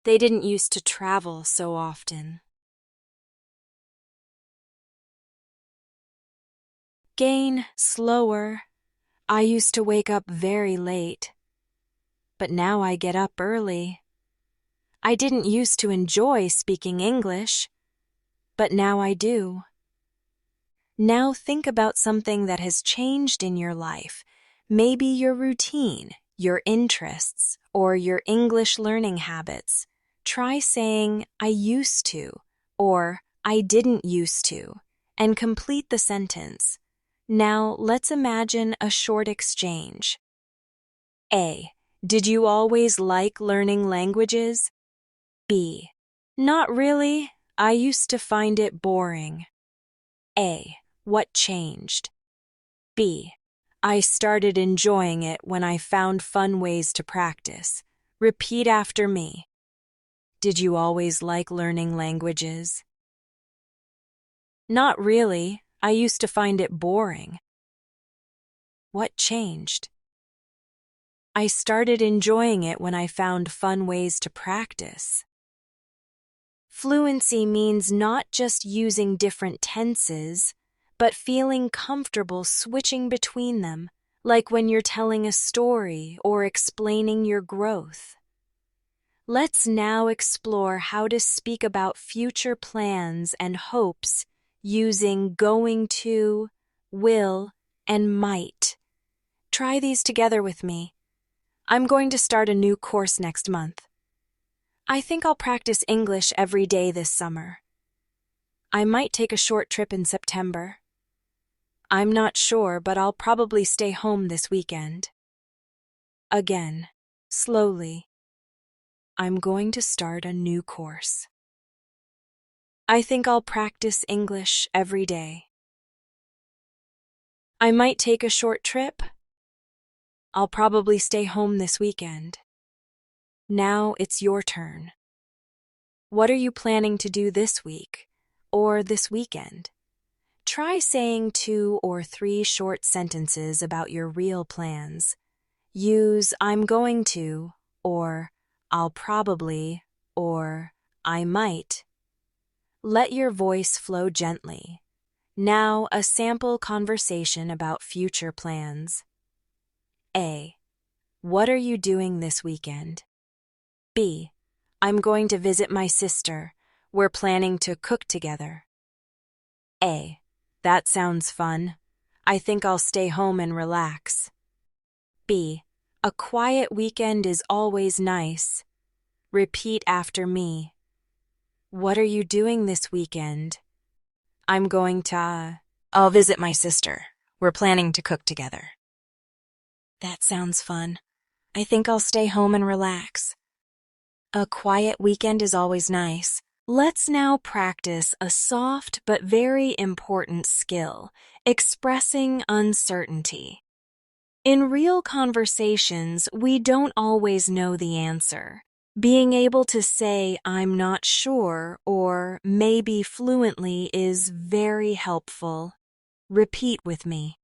They didn't used to travel so often. Gain slower. I used to wake up very late, but now I get up early. I didn't used to enjoy speaking English, but now I do. Now think about something that has changed in your life, maybe your routine, your interests, or your English learning habits. Try saying, I used to, or I didn't used to, and complete the sentence. Now let's imagine a short exchange. A. Did you always like learning languages? B. Not really. I used to find it boring. A. What changed? B. I started enjoying it when I found fun ways to practice. Repeat after me. Did you always like learning languages? Not really. I used to find it boring. What changed? I started enjoying it when I found fun ways to practice. Fluency means not just using different tenses, but feeling comfortable switching between them, like when you're telling a story or explaining your growth. Let's now explore how to speak about future plans and hopes using going to, will, and might. Try these together with me. I'm going to start a new course next month. I think I'll practice English every day this summer. I might take a short trip in September. I'm not sure, but I'll probably stay home this weekend. Again, slowly. I'm going to start a new course. I think I'll practice English every day. I might take a short trip. I'll probably stay home this weekend. Now it's your turn. What are you planning to do this week or this weekend? Try saying 2 or 3 short sentences about your real plans. Use I'm going to, or I'll probably, or I might. Let your voice flow gently. Now a sample conversation about future plans. A. What are you doing this weekend? B. I'm going to visit my sister. We're planning to cook together. A. That sounds fun. I think I'll stay home and relax. B. A quiet weekend is always nice. Repeat after me. What are you doing this weekend? I'm going to... I'll visit my sister. We're planning to cook together. That sounds fun. I think I'll stay home and relax. A quiet weekend is always nice. Let's now practice a soft but very important skill, expressing uncertainty. In real conversations, we don't always know the answer. Being able to say, I'm not sure, or maybe fluently is very helpful. Repeat with me.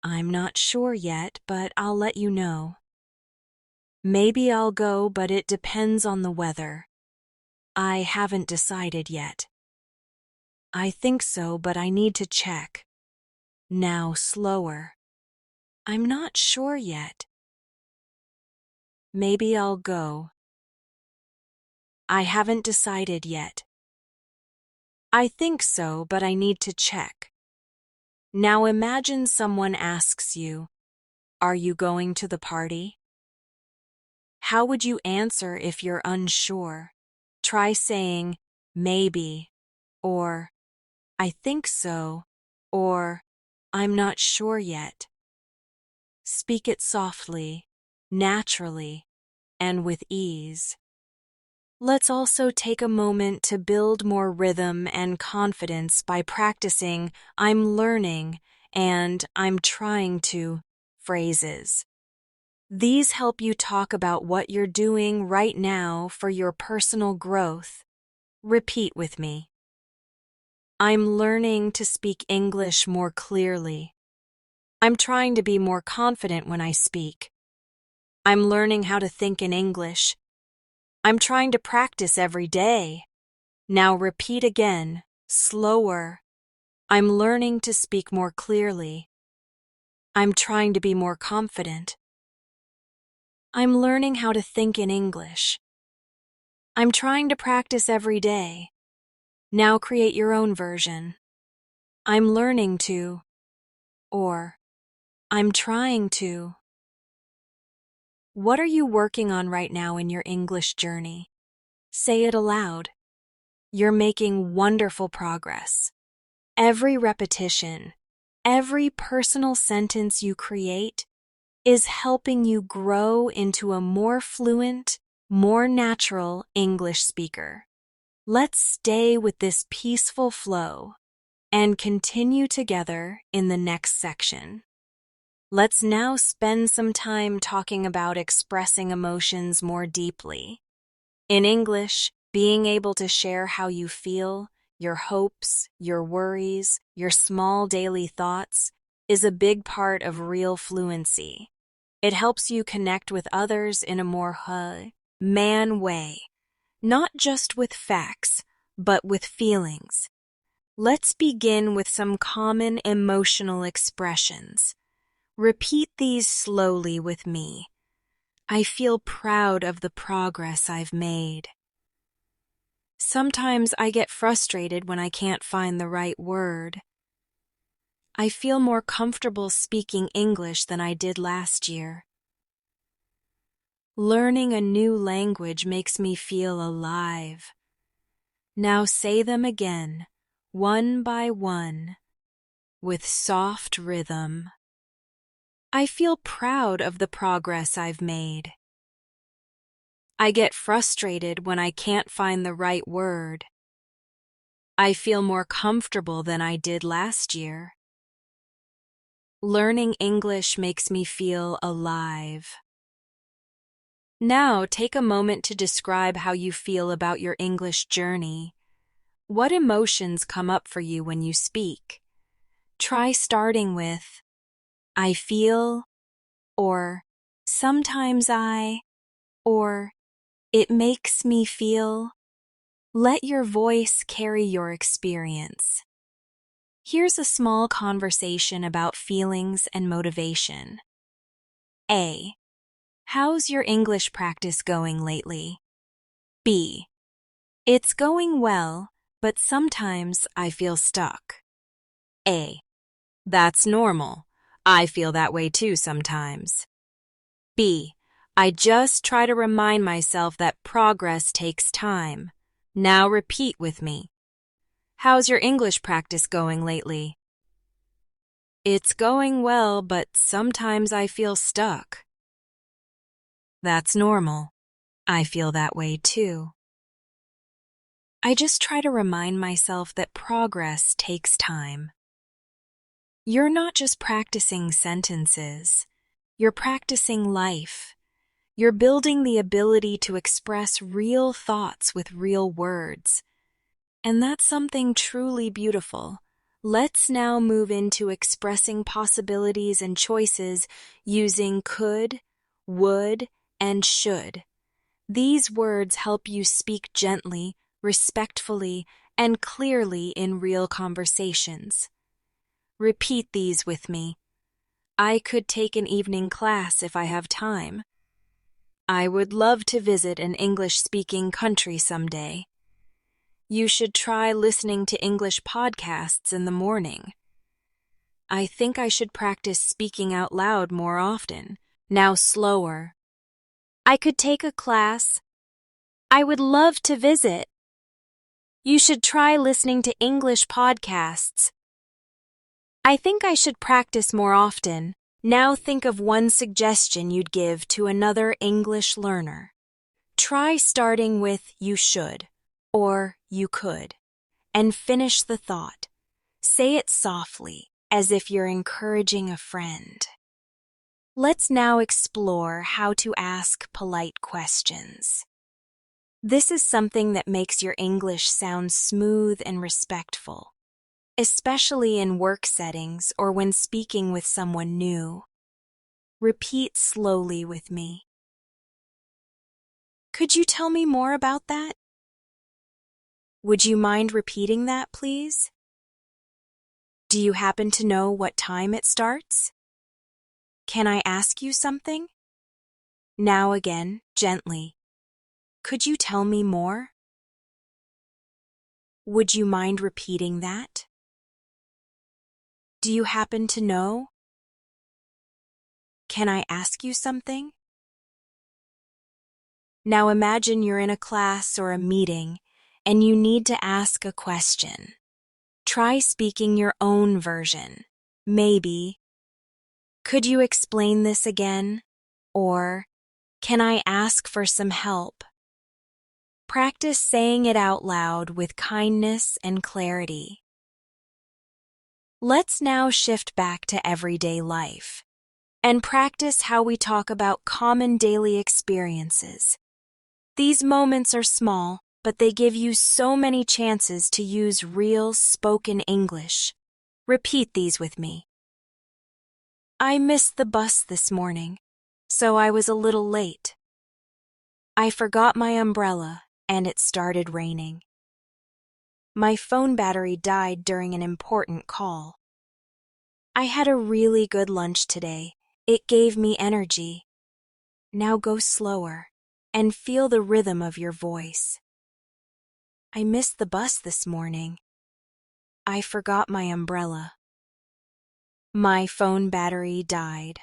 I'm not sure yet, but I'll let you know. Maybe I'll go, but it depends on the weather. I haven't decided yet. I think so, but I need to check. Now slower. I'm not sure yet. Maybe I'll go. I haven't decided yet. I think so, but I need to check. Now imagine someone asks you, are you going to the party? How would you answer if you're unsure? Try saying, maybe, or I think so, or I'm not sure yet. Speak it softly, naturally, and with ease. Let's also take a moment to build more rhythm and confidence by practicing I'm learning and I'm trying to phrases. These help you talk about what you're doing right now for your personal growth. Repeat with me. I'm learning to speak English more clearly. I'm trying to be more confident when I speak. I'm learning how to think in English. I'm trying to practice every day. Now repeat again, slower. I'm learning to speak more clearly. I'm trying to be more confident. I'm learning how to think in English. I'm trying to practice every day. Now create your own version. I'm learning to, or I'm trying to. What are you working on right now in your English journey? Say it aloud. You're making wonderful progress. Every repetition, every personal sentence you create is helping you grow into a more fluent, more natural English speaker. Let's stay with this peaceful flow and continue together in the next section. Let's now spend some time talking about expressing emotions more deeply. In English, being able to share how you feel, your hopes, your worries, your small daily thoughts, is a big part of real fluency. It helps you connect with others in a more man way, not just with facts, but with feelings. Let's begin with some common emotional expressions. Repeat these slowly with me. I feel proud of the progress I've made. Sometimes I get frustrated when I can't find the right word. I feel more comfortable speaking English than I did last year. Learning a new language makes me feel alive. Now say them again, one by one, with soft rhythm. I feel proud of the progress I've made. I get frustrated when I can't find the right word. I feel more comfortable than I did last year. Learning English makes me feel alive. Now take a moment to describe how you feel about your English journey. What emotions come up for you when you speak? Try starting with, I feel, or sometimes or it makes me feel. Let your voice carry your experience. Here's a small conversation about feelings and motivation. A. How's your English practice going lately? B. It's going well, but sometimes I feel stuck. A. That's normal. I feel that way too sometimes. B. I just try to remind myself that progress takes time. Now repeat with me. How's your English practice going lately? It's going well, but sometimes I feel stuck. That's normal. I feel that way too. I just try to remind myself that progress takes time. You're not just practicing sentences. You're practicing life. You're building the ability to express real thoughts with real words. And that's something truly beautiful. Let's now move into expressing possibilities and choices using could, would, and should. These words help you speak gently, respectfully, and clearly in real conversations. Repeat these with me. I could take an evening class if I have time. I would love to visit an English-speaking country someday. You should try listening to English podcasts in the morning. I think I should practice speaking out loud more often. Now slower. I could take a class. I would love to visit. You should try listening to English podcasts. I think I should practice more often. Now think of one suggestion you'd give to another English learner. Try starting with you should or you could and finish the thought. Say it softly, as if you're encouraging a friend. Let's now explore how to ask polite questions. This is something that makes your English sound smooth and respectful, especially in work settings or when speaking with someone new. Repeat slowly with me. Could you tell me more about that? Would you mind repeating that, please? Do you happen to know what time it starts? Can I ask you something? Now again, gently. Could you tell me more? Would you mind repeating that? Do you happen to know? Can I ask you something? Now imagine you're in a class or a meeting and you need to ask a question. Try speaking your own version. Maybe, could you explain this again? Or, can I ask for some help? Practice saying it out loud with kindness and clarity. Let's now shift back to everyday life and practice how we talk about common daily experiences. These moments are small, but they give you so many chances to use real spoken English. Repeat these with me. I missed the bus this morning, so I was a little late. I forgot my umbrella and it started raining. My phone battery died during an important call. I had a really good lunch today. It gave me energy. Now go slower and feel the rhythm of your voice. I missed the bus this morning. I forgot my umbrella. My phone battery died.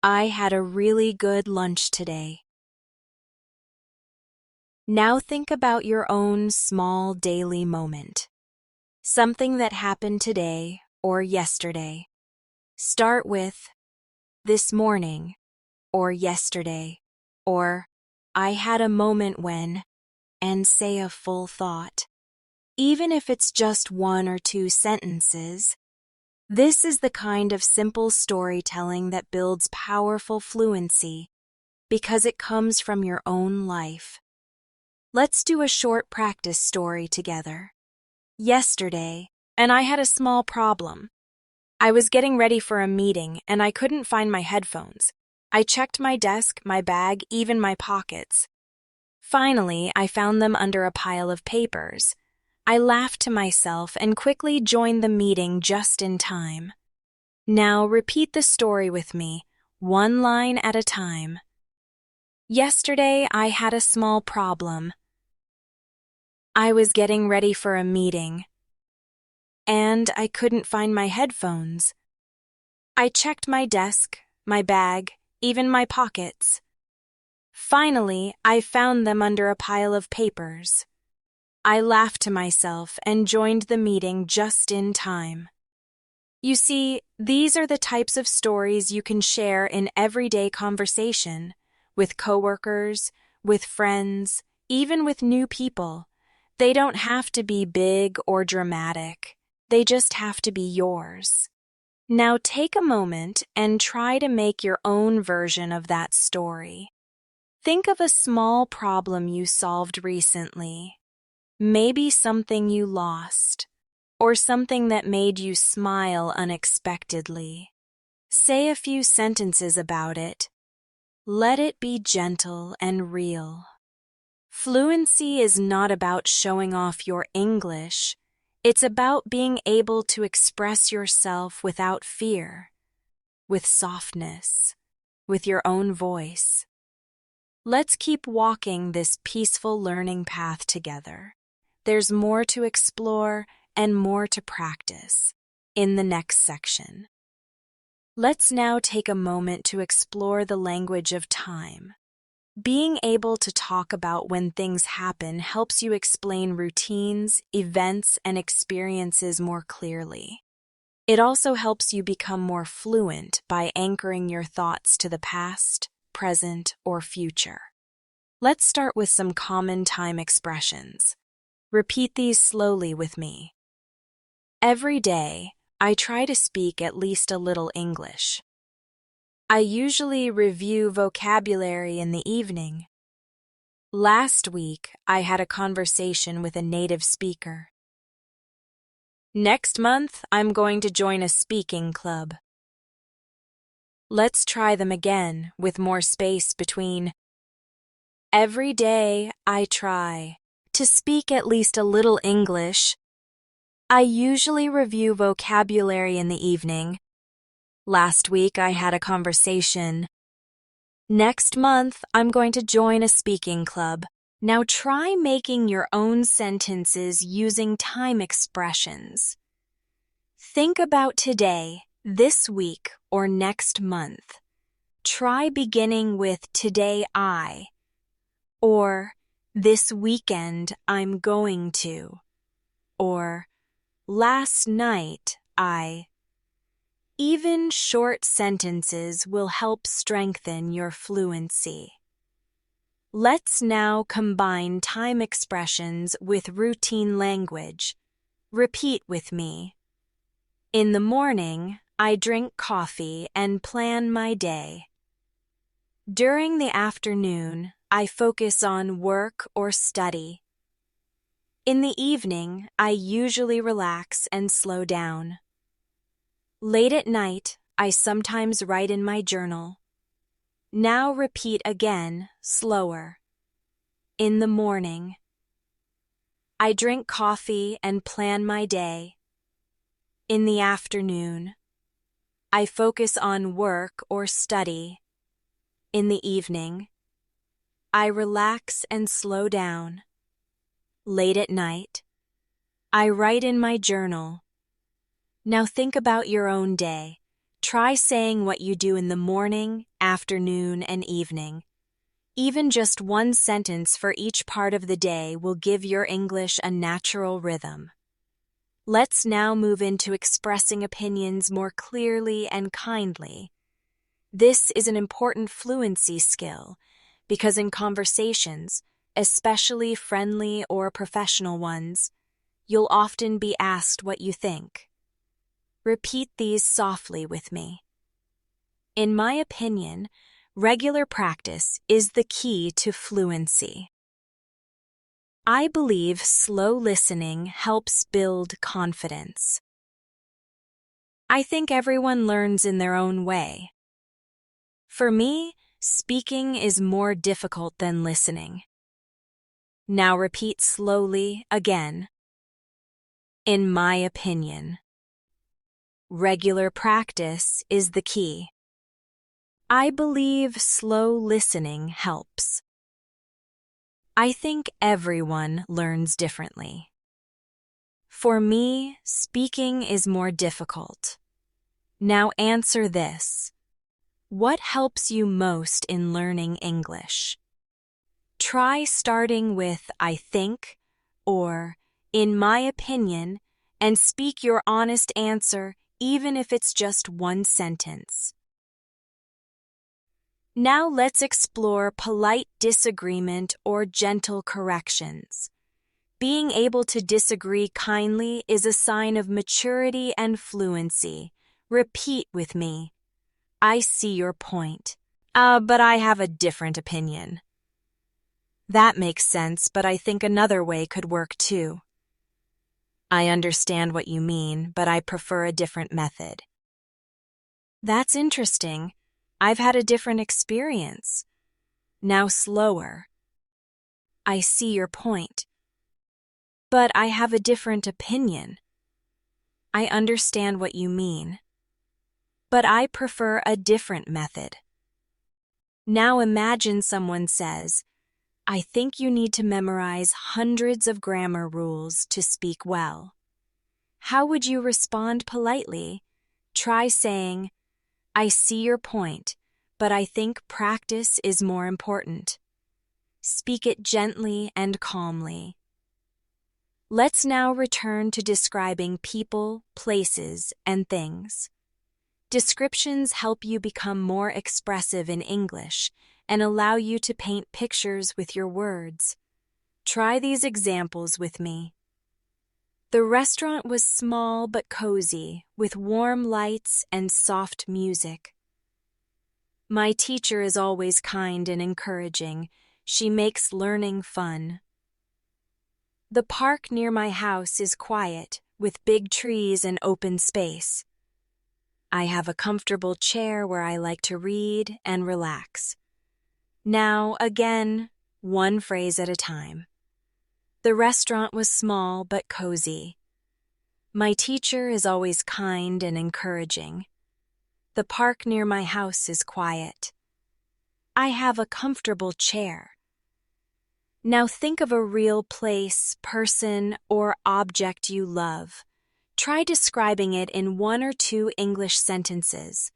I had a really good lunch today. Now think about your own small daily moment. Something that happened today or yesterday. Start with this morning or yesterday or I had a moment when, and say a full thought. Even if it's just 1 or 2 sentences, this is the kind of simple storytelling that builds powerful fluency because it comes from your own life. Let's do a short practice story together. Yesterday, and I had a small problem. I was getting ready for a meeting and I couldn't find my headphones. I checked my desk, my bag, even my pockets. Finally, I found them under a pile of papers. I laughed to myself and quickly joined the meeting just in time. Now repeat the story with me, one line at a time. Yesterday, I had a small problem. I was getting ready for a meeting, and I couldn't find my headphones. I checked my desk, my bag, even my pockets. Finally, I found them under a pile of papers. I laughed to myself and joined the meeting just in time. You see, these are the types of stories you can share in everyday conversation, with coworkers, with friends, even with new people. They don't have to be big or dramatic. They just have to be yours. Now take a moment and try to make your own version of that story. Think of a small problem you solved recently. Maybe something you lost, or something that made you smile unexpectedly. Say a few sentences about it. Let it be gentle and real. Fluency is not about showing off your English. It's about being able to express yourself without fear, with softness, with your own voice. Let's keep walking this peaceful learning path together. There's more to explore and more to practice in the next section. Let's now take a moment to explore the language of time. Being able to talk about when things happen helps you explain routines, events, and experiences more clearly. It also helps you become more fluent by anchoring your thoughts to the past, present, or future. Let's start with some common time expressions. Repeat these slowly with me. Every day, I try to speak at least a little English. I usually review vocabulary in the evening. Last week, I had a conversation with a native speaker. Next month, I'm going to join a speaking club. Let's try them again with more space between. Every day, I try to speak at least a little English. I usually review vocabulary in the evening. Last week, I had a conversation. Next month, I'm going to join a speaking club. Now try making your own sentences using time expressions. Think about today, this week, or next month. Try beginning with today or this weekend I'm going to, or last night I. Even short sentences will help strengthen your fluency. Let's now combine time expressions with routine language. Repeat with me. In the morning, I drink coffee and plan my day. During the afternoon, I focus on work or study. In the evening, I usually relax and slow down. Late at night, I sometimes write in my journal. Now repeat again, slower. In the morning, I drink coffee and plan my day. In the afternoon, I focus on work or study. In the evening, I relax and slow down. Late at night, I write in my journal. Now think about your own day. Try saying what you do in the morning, afternoon, and evening. Even just one sentence for each part of the day will give your English a natural rhythm. Let's now move into expressing opinions more clearly and kindly. This is an important fluency skill because in conversations, especially friendly or professional ones, you'll often be asked what you think. Repeat these softly with me. In my opinion, regular practice is the key to fluency. I believe slow listening helps build confidence. I think everyone learns in their own way. For me, speaking is more difficult than listening. Now repeat slowly again. In my opinion, regular practice is the key. I believe slow listening helps. I think everyone learns differently. For me, speaking is more difficult. Now answer this. What helps you most in learning English? Try starting with I think or in my opinion and speak your honest answer even if it's just one sentence. Now let's explore polite disagreement or gentle corrections. Being able to disagree kindly is a sign of maturity and fluency. Repeat with me. I see your point. But I have a different opinion. That makes sense, but I think another way could work too. I understand what you mean, but I prefer a different method. That's interesting. I've had a different experience. Now slower. I see your point. But I have a different opinion. I understand what you mean. But I prefer a different method. Now imagine someone says, I think you need to memorize hundreds of grammar rules to speak well. How would you respond politely? Try saying, I see your point, but I think practice is more important. Speak it gently and calmly. Let's now return to describing people, places, and things. Descriptions help you become more expressive in English and allow you to paint pictures with your words. Try these examples with me. The restaurant was small but cozy, with warm lights and soft music. My teacher is always kind and encouraging. She makes learning fun. The park near my house is quiet, with big trees and open space. I have a comfortable chair where I like to read and relax. Now, again, one phrase at a time. The restaurant was small but cozy. My teacher is always kind and encouraging. The park near my house is quiet. I have a comfortable chair. Now think of a real place, person, or object you love. Try describing it in 1 or 2 English sentences.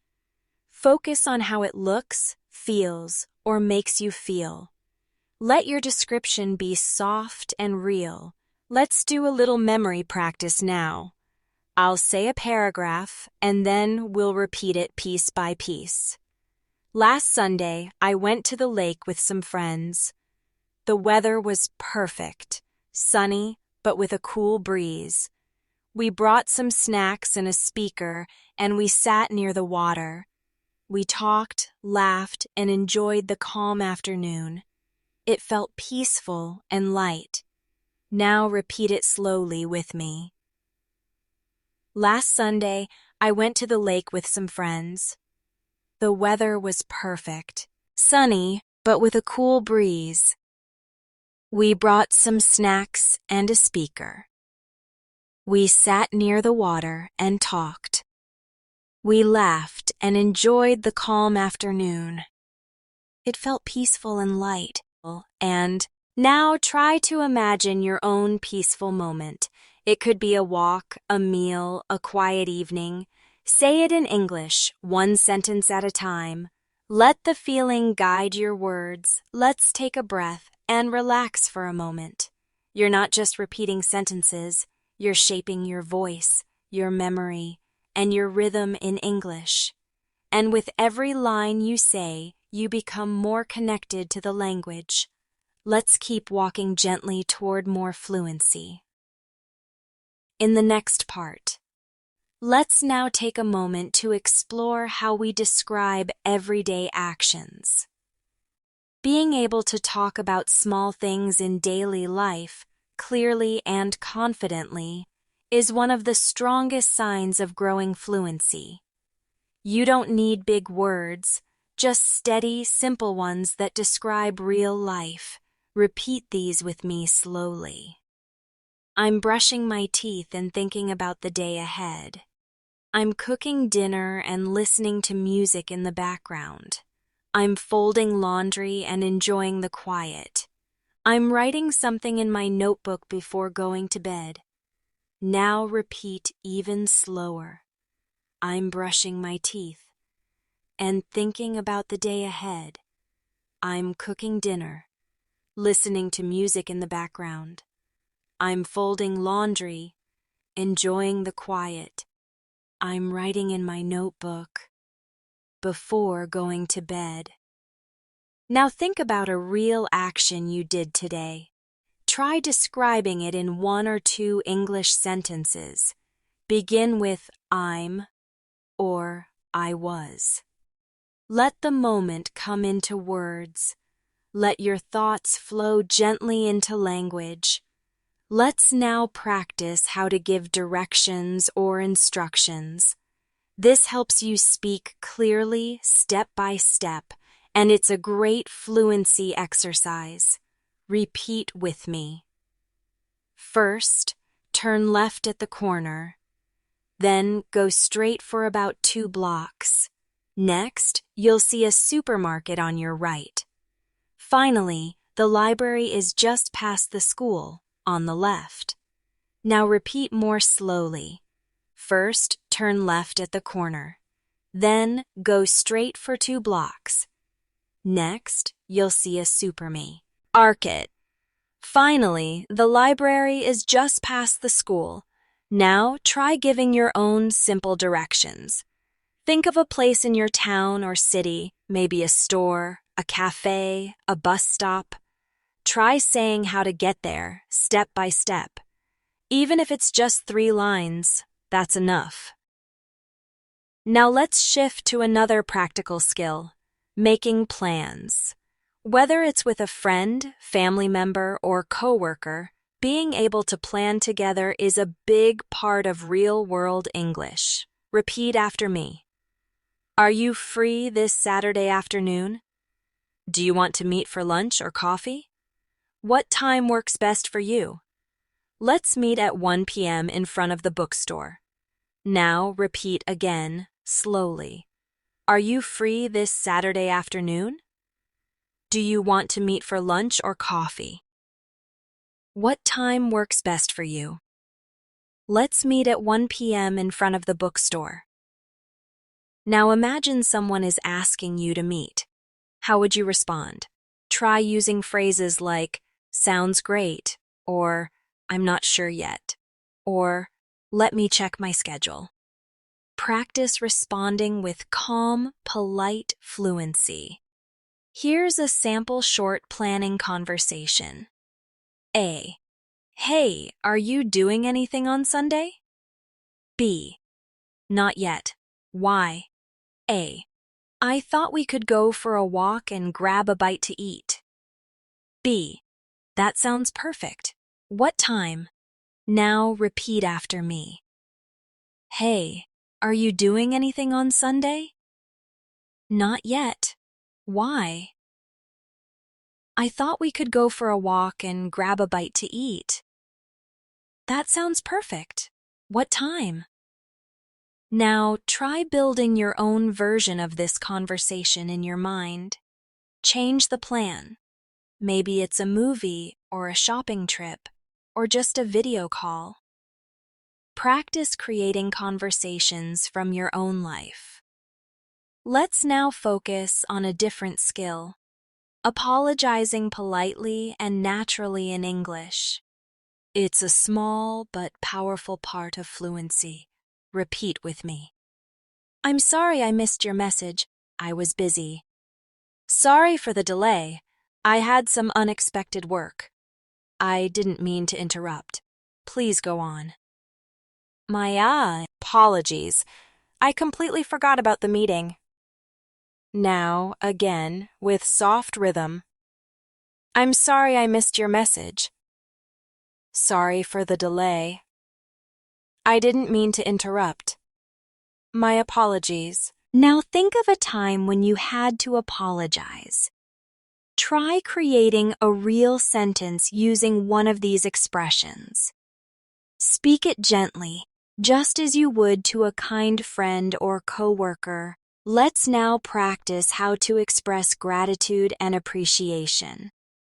Focus on how it looks, feels, or makes you feel. Let your description be soft and real. Let's do a little memory practice now. I'll say a paragraph, and then we'll repeat it piece by piece. Last Sunday, I went to the lake with some friends. The weather was perfect, sunny, but with a cool breeze. We brought some snacks and a speaker, and we sat near the water. We talked, laughed, and enjoyed the calm afternoon. It felt peaceful and light. Now repeat it slowly with me. Last Sunday, I went to the lake with some friends. The weather was perfect, sunny, but with a cool breeze. We brought some snacks and a speaker. We sat near the water and talked. We laughed and enjoyed the calm afternoon. It felt peaceful and light. And now try to imagine your own peaceful moment. It could be a walk, a meal, a quiet evening. Say it in English, one sentence at a time. Let the feeling guide your words. Let's take a breath and relax for a moment. You're not just repeating sentences, you're shaping your voice, your memory, and your rhythm in English. And with every line you say, you become more connected to the language. Let's keep walking gently toward more fluency. In the next part, let's now take a moment to explore how we describe everyday actions. Being able to talk about small things in daily life clearly and confidently is one of the strongest signs of growing fluency. You don't need big words, just steady, simple ones that describe real life. Repeat these with me slowly. I'm brushing my teeth and thinking about the day ahead. I'm cooking dinner and listening to music in the background. I'm folding laundry and enjoying the quiet. I'm writing something in my notebook before going to bed. Now repeat even slower. I'm brushing my teeth and thinking about the day ahead. I'm cooking dinner, listening to music in the background. I'm folding laundry, enjoying the quiet. I'm writing in my notebook before going to bed. Now think about a real action you did today. Try describing it in 1 or 2 English sentences. Begin with I'm or I was. Let the moment come into words. Let your thoughts flow gently into language. Let's now practice how to give directions or instructions. This helps you speak clearly, step by step, and it's a great fluency exercise. Repeat with me. First, turn left at the corner. Then go straight for about 2 blocks. Next, you'll see a supermarket on your right. Finally, the library is just past the school, on the left. Now repeat more slowly. First, turn left at the corner. Then, go straight for 2 blocks. Next, you'll see a supermarket. Finally, the library is just past the school. Now, try giving your own simple directions. Think of a place in your town or city, maybe a store, a cafe, a bus stop. Try saying how to get there, step by step. Even if it's just 3 lines, that's enough. Now let's shift to another practical skill, making plans. Whether it's with a friend, family member, or coworker, being able to plan together is a big part of real-world English. Repeat after me. Are you free this Saturday afternoon? Do you want to meet for lunch or coffee? What time works best for you? Let's meet at 1 p.m. in front of the bookstore. Now repeat again, slowly. Are you free this Saturday afternoon? Do you want to meet for lunch or coffee? What time works best for you? Let's meet at 1 p.m. in front of the bookstore. Now imagine someone is asking you to meet. How would you respond? Try using phrases like, sounds great, or I'm not sure yet, or let me check my schedule. Practice responding with calm, polite fluency. Here's a sample short planning conversation. A. Hey, are you doing anything on Sunday? B. Not yet. Why? A. I thought we could go for a walk and grab a bite to eat. B. That sounds perfect. What time? Now repeat after me. Hey, are you doing anything on Sunday? Not yet. Why? I thought we could go for a walk and grab a bite to eat. That sounds perfect. What time? Now try building your own version of this conversation in your mind. Change the plan. Maybe it's a movie or a shopping trip or just a video call. Practice creating conversations from your own life. Let's now focus on a different skill. Apologizing politely and naturally in English. It's a small but powerful part of fluency. Repeat with me. I'm sorry I missed your message. I was busy. Sorry for the delay. I had some unexpected work. I didn't mean to interrupt. Please go on. My apologies. I completely forgot about the meeting. Now, again, with soft rhythm. I'm sorry I missed your message. Sorry for the delay. I didn't mean to interrupt. My apologies. Now think of a time when you had to apologize. Try creating a real sentence using one of these expressions. Speak it gently, just as you would to a kind friend or coworker. Let's now practice how to express gratitude and appreciation.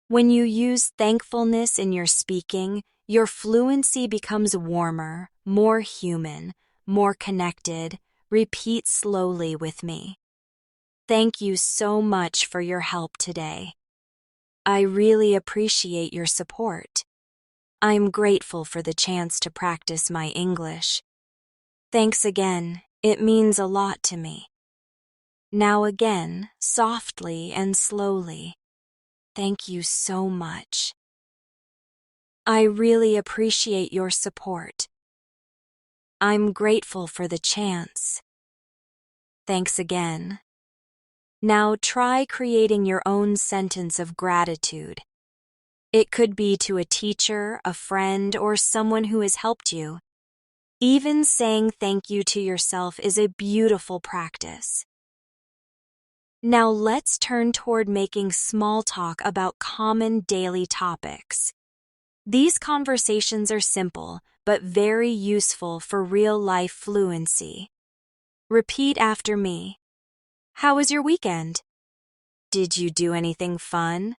When you use thankfulness in your speaking, your fluency becomes warmer, more human, more connected. Repeat slowly with me. Thank you so much for your help today. I really appreciate your support. I'm grateful for the chance to practice my English. Thanks again, it means a lot to me. Now again, softly and slowly. Thank you so much. I really appreciate your support. I'm grateful for the chance. Thanks again. Now try creating your own sentence of gratitude. It could be to a teacher, a friend, or someone who has helped you. Even saying thank you to yourself is a beautiful practice. Now let's turn toward making small talk about common daily topics. These conversations are simple, but very useful for real-life fluency. Repeat after me. How was your weekend? Did you do anything fun?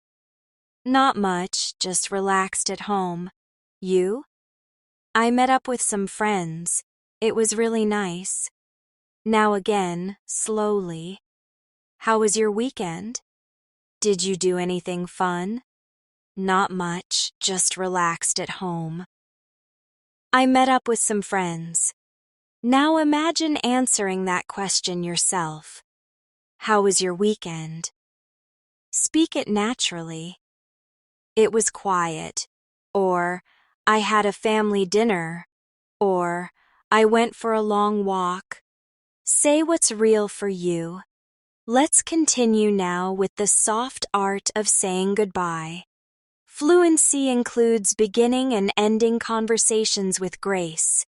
Not much, just relaxed at home. You? I met up with some friends. It was really nice. Now again, slowly. How was your weekend? Did you do anything fun? Not much, just relaxed at home. I met up with some friends. Now imagine answering that question yourself. How was your weekend? Speak it naturally. It was quiet, or I had a family dinner, or I went for a long walk. Say what's real for you. Let's continue now with the soft art of saying goodbye. Fluency includes beginning and ending conversations with grace.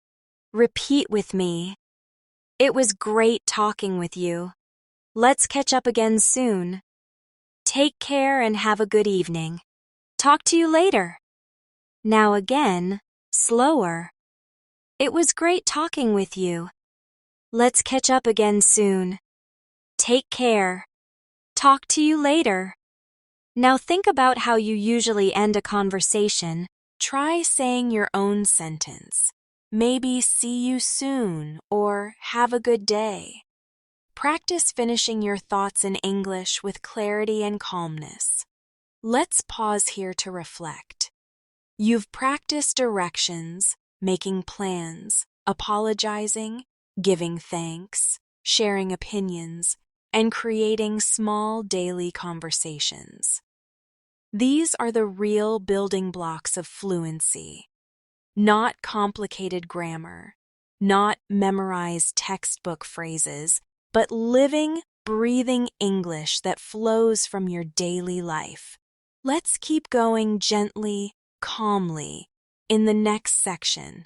Repeat with me. It was great talking with you. Let's catch up again soon. Take care and have a good evening. Talk to you later. Now again, slower. It was great talking with you. Let's catch up again soon. Take care. Talk to you later. Now think about how you usually end a conversation. Try saying your own sentence. Maybe see you soon or have a good day. Practice finishing your thoughts in English with clarity and calmness. Let's pause here to reflect. You've practiced directions, making plans, apologizing, giving thanks, sharing opinions, and creating small daily conversations. These are the real building blocks of fluency. Not complicated grammar, not memorized textbook phrases, but living, breathing English that flows from your daily life. Let's keep going gently, calmly, in the next section.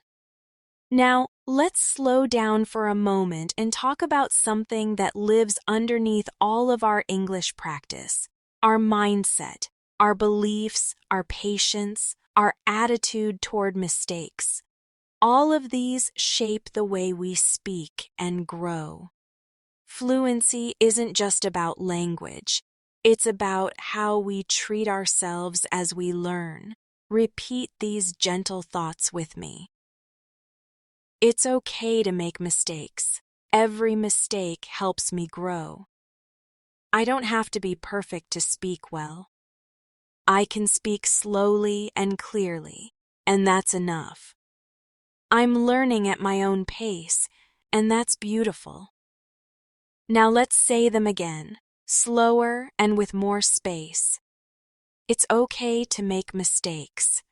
Now, let's slow down for a moment and talk about something that lives underneath all of our English practice: our mindset, our beliefs, our patience, our attitude toward mistakes. All of these shape the way we speak and grow. Fluency isn't just about language. It's about how we treat ourselves as we learn. Repeat these gentle thoughts with me. It's okay to make mistakes. Every mistake helps me grow. I don't have to be perfect to speak well. I can speak slowly and clearly, and that's enough. I'm learning at my own pace, and that's beautiful. Now let's say them again, slower and with more space. It's okay to make mistakes.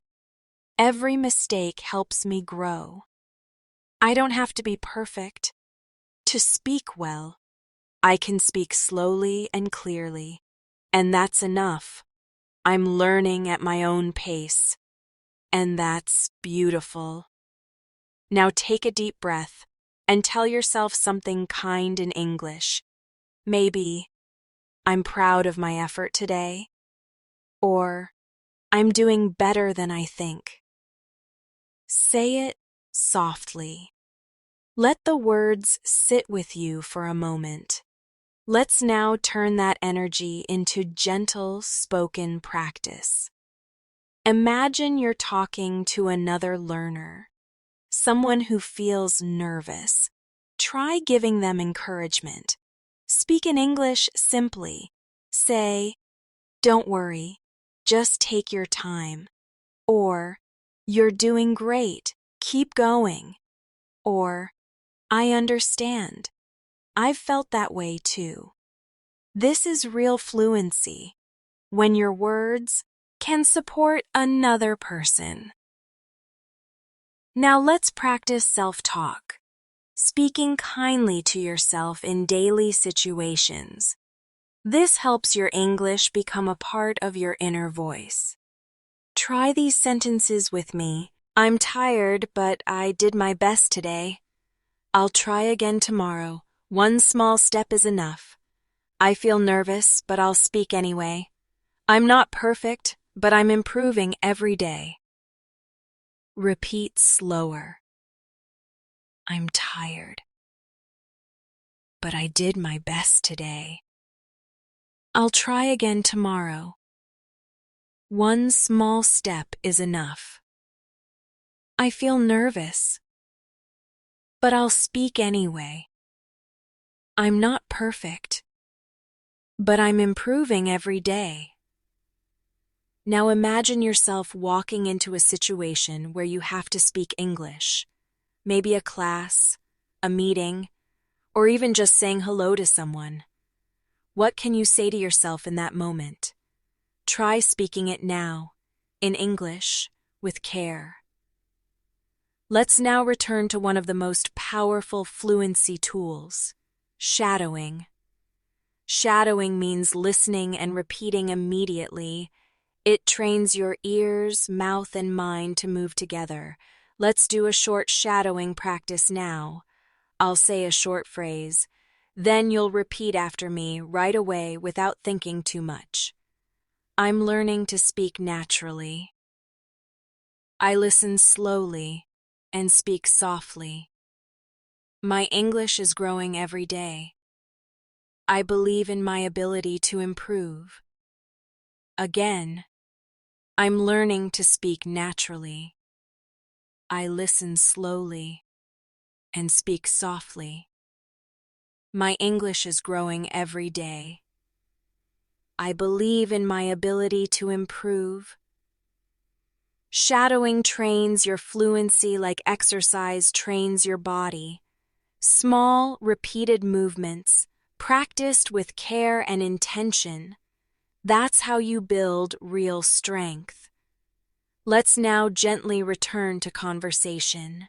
Every mistake helps me grow. I don't have to be perfect to speak well. I can speak slowly and clearly, and that's enough. I'm learning at my own pace, and that's beautiful. Now take a deep breath and tell yourself something kind in English. Maybe, I'm proud of my effort today, or I'm doing better than I think. Say it softly. Let the words sit with you for a moment. Let's now turn that energy into gentle spoken practice. Imagine you're talking to another learner, someone who feels nervous. Try giving them encouragement. Speak in English simply. Say, "Don't worry, just take your time." Or, "You're doing great, keep going." Or, "I understand. I've felt that way too." This is real fluency, when your words can support another person. Now let's practice self-talk, speaking kindly to yourself in daily situations. This helps your English become a part of your inner voice. Try these sentences with me. I'm tired, but I did my best today. I'll try again tomorrow. One small step is enough. I feel nervous, but I'll speak anyway. I'm not perfect, but I'm improving every day. Repeat slower. I'm tired, but I did my best today. I'll try again tomorrow. One small step is enough. I feel nervous, but I'll speak anyway. I'm not perfect, but I'm improving every day. Now imagine yourself walking into a situation where you have to speak English, maybe a class, a meeting, or even just saying hello to someone. What can you say to yourself in that moment? Try speaking it now, in English, with care. Let's now return to one of the most powerful fluency tools, shadowing. Shadowing means listening and repeating immediately. It trains your ears, mouth, and mind to move together. Let's do a short shadowing practice now. I'll say a short phrase. Then you'll repeat after me right away without thinking too much. I'm learning to speak naturally. I listen slowly and speak softly. My English is growing every day. I believe in my ability to improve. Again, I'm learning to speak naturally. I listen slowly and speak softly. My English is growing every day. I believe in my ability to improve. Shadowing trains your fluency like exercise trains your body. Small, repeated movements, practiced with care and intention. That's how you build real strength. Let's now gently return to conversation.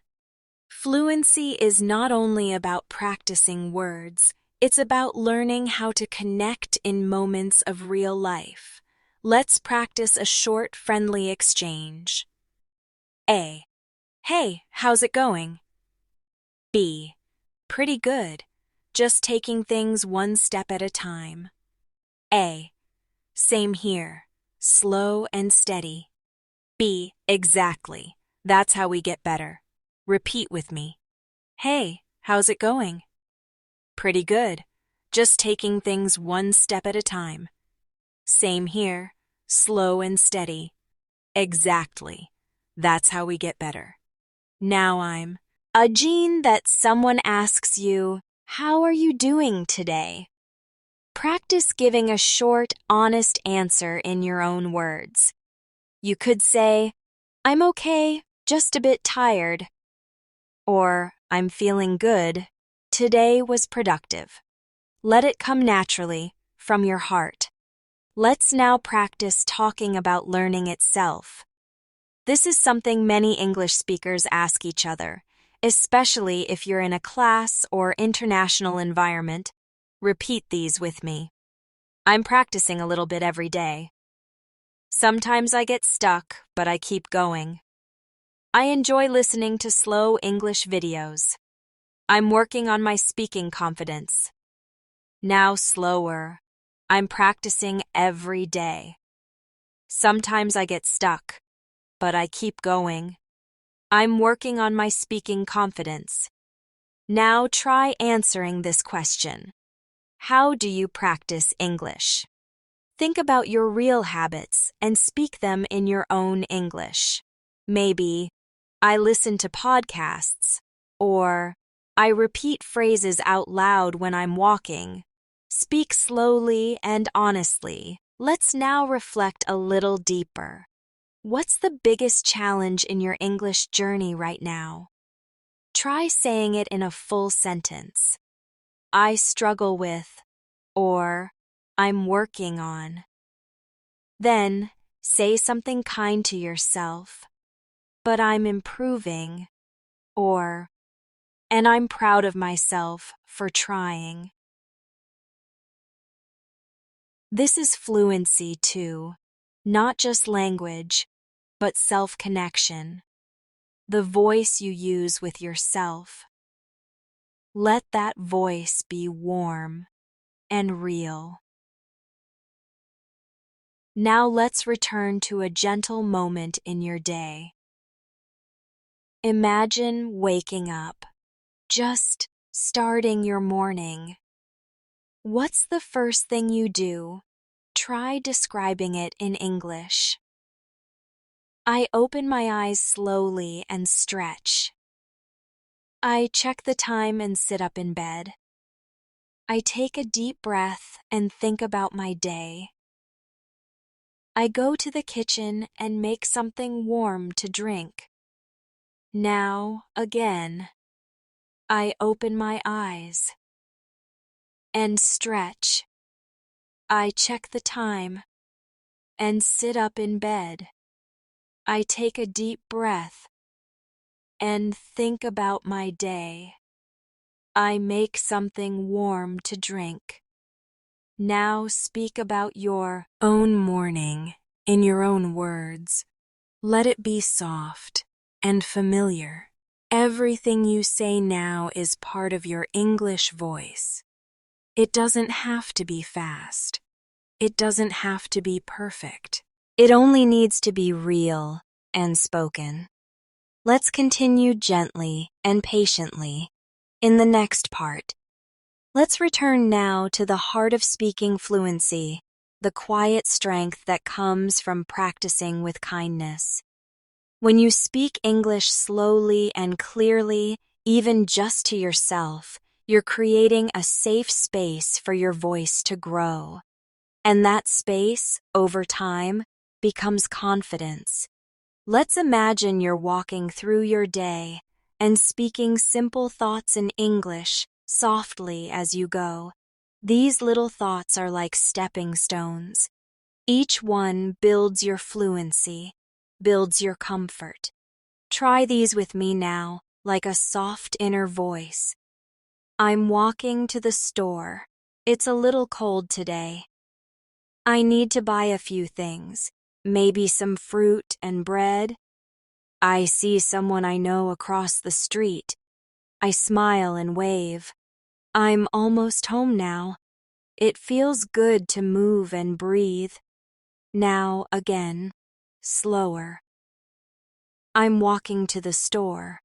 Fluency is not only about practicing words, it's about learning how to connect in moments of real life. Let's practice a short, friendly exchange. A. Hey, how's it going? B. Pretty good. Just taking things one step at a time. A. Same here. Slow and steady. B. Exactly. That's how we get better. Repeat with me. Hey, how's it going? Pretty good. Just taking things one step at a time. Same here. Slow and steady. Exactly. That's how we get better. Now I'm a gene that someone asks you, how are you doing today? Practice giving a short, honest answer in your own words. You could say, I'm okay, just a bit tired. Or, I'm feeling good. Today was productive. Let it come naturally, from your heart. Let's now practice talking about learning itself. This is something many English speakers ask each other, especially if you're in a class or international environment. Repeat these with me. I'm practicing a little bit every day. Sometimes I get stuck, but I keep going. I enjoy listening to slow English videos. I'm working on my speaking confidence. Now slower. I'm practicing every day. Sometimes I get stuck, but I keep going. I'm working on my speaking confidence. Now try answering this question. How do you practice English? Think about your real habits and speak them in your own English. Maybe, I listen to podcasts, or I repeat phrases out loud when I'm walking. Speak slowly and honestly. Let's now reflect a little deeper. What's the biggest challenge in your English journey right now? Try saying it in a full sentence. I struggle with, or I'm working on. Then, say something kind to yourself. But I'm improving, or, and I'm proud of myself for trying. This is fluency too, not just language, but self-connection, the voice you use with yourself. Let that voice be warm and real. Now let's return to a gentle moment in your day. Imagine waking up, just starting your morning. What's the first thing you do? Try describing it in English. I open my eyes slowly and stretch. I check the time and sit up in bed. I take a deep breath and think about my day. I go to the kitchen and make something warm to drink. Now, again, I open my eyes and stretch. I check the time and sit up in bed. I take a deep breath and think about my day. I make something warm to drink. Now speak about your own morning in your own words. Let it be soft and familiar. Everything you say now is part of your English voice. It doesn't have to be fast. It doesn't have to be perfect. It only needs to be real and spoken. Let's continue gently and patiently in the next part. Let's return now to the heart of speaking fluency, the quiet strength that comes from practicing with kindness. When you speak English slowly and clearly, even just to yourself, you're creating a safe space for your voice to grow. And that space, over time, becomes confidence. Let's imagine you're walking through your day and speaking simple thoughts in English softly as you go. These little thoughts are like stepping stones. Each one builds your fluency, builds your comfort. Try these with me now, like a soft inner voice. I'm walking to the store. It's a little cold today. I need to buy a few things, maybe some fruit and bread. I see someone I know across the street. I smile and wave. I'm almost home now. It feels good to move and breathe. Now again, slower. I'm walking to the store.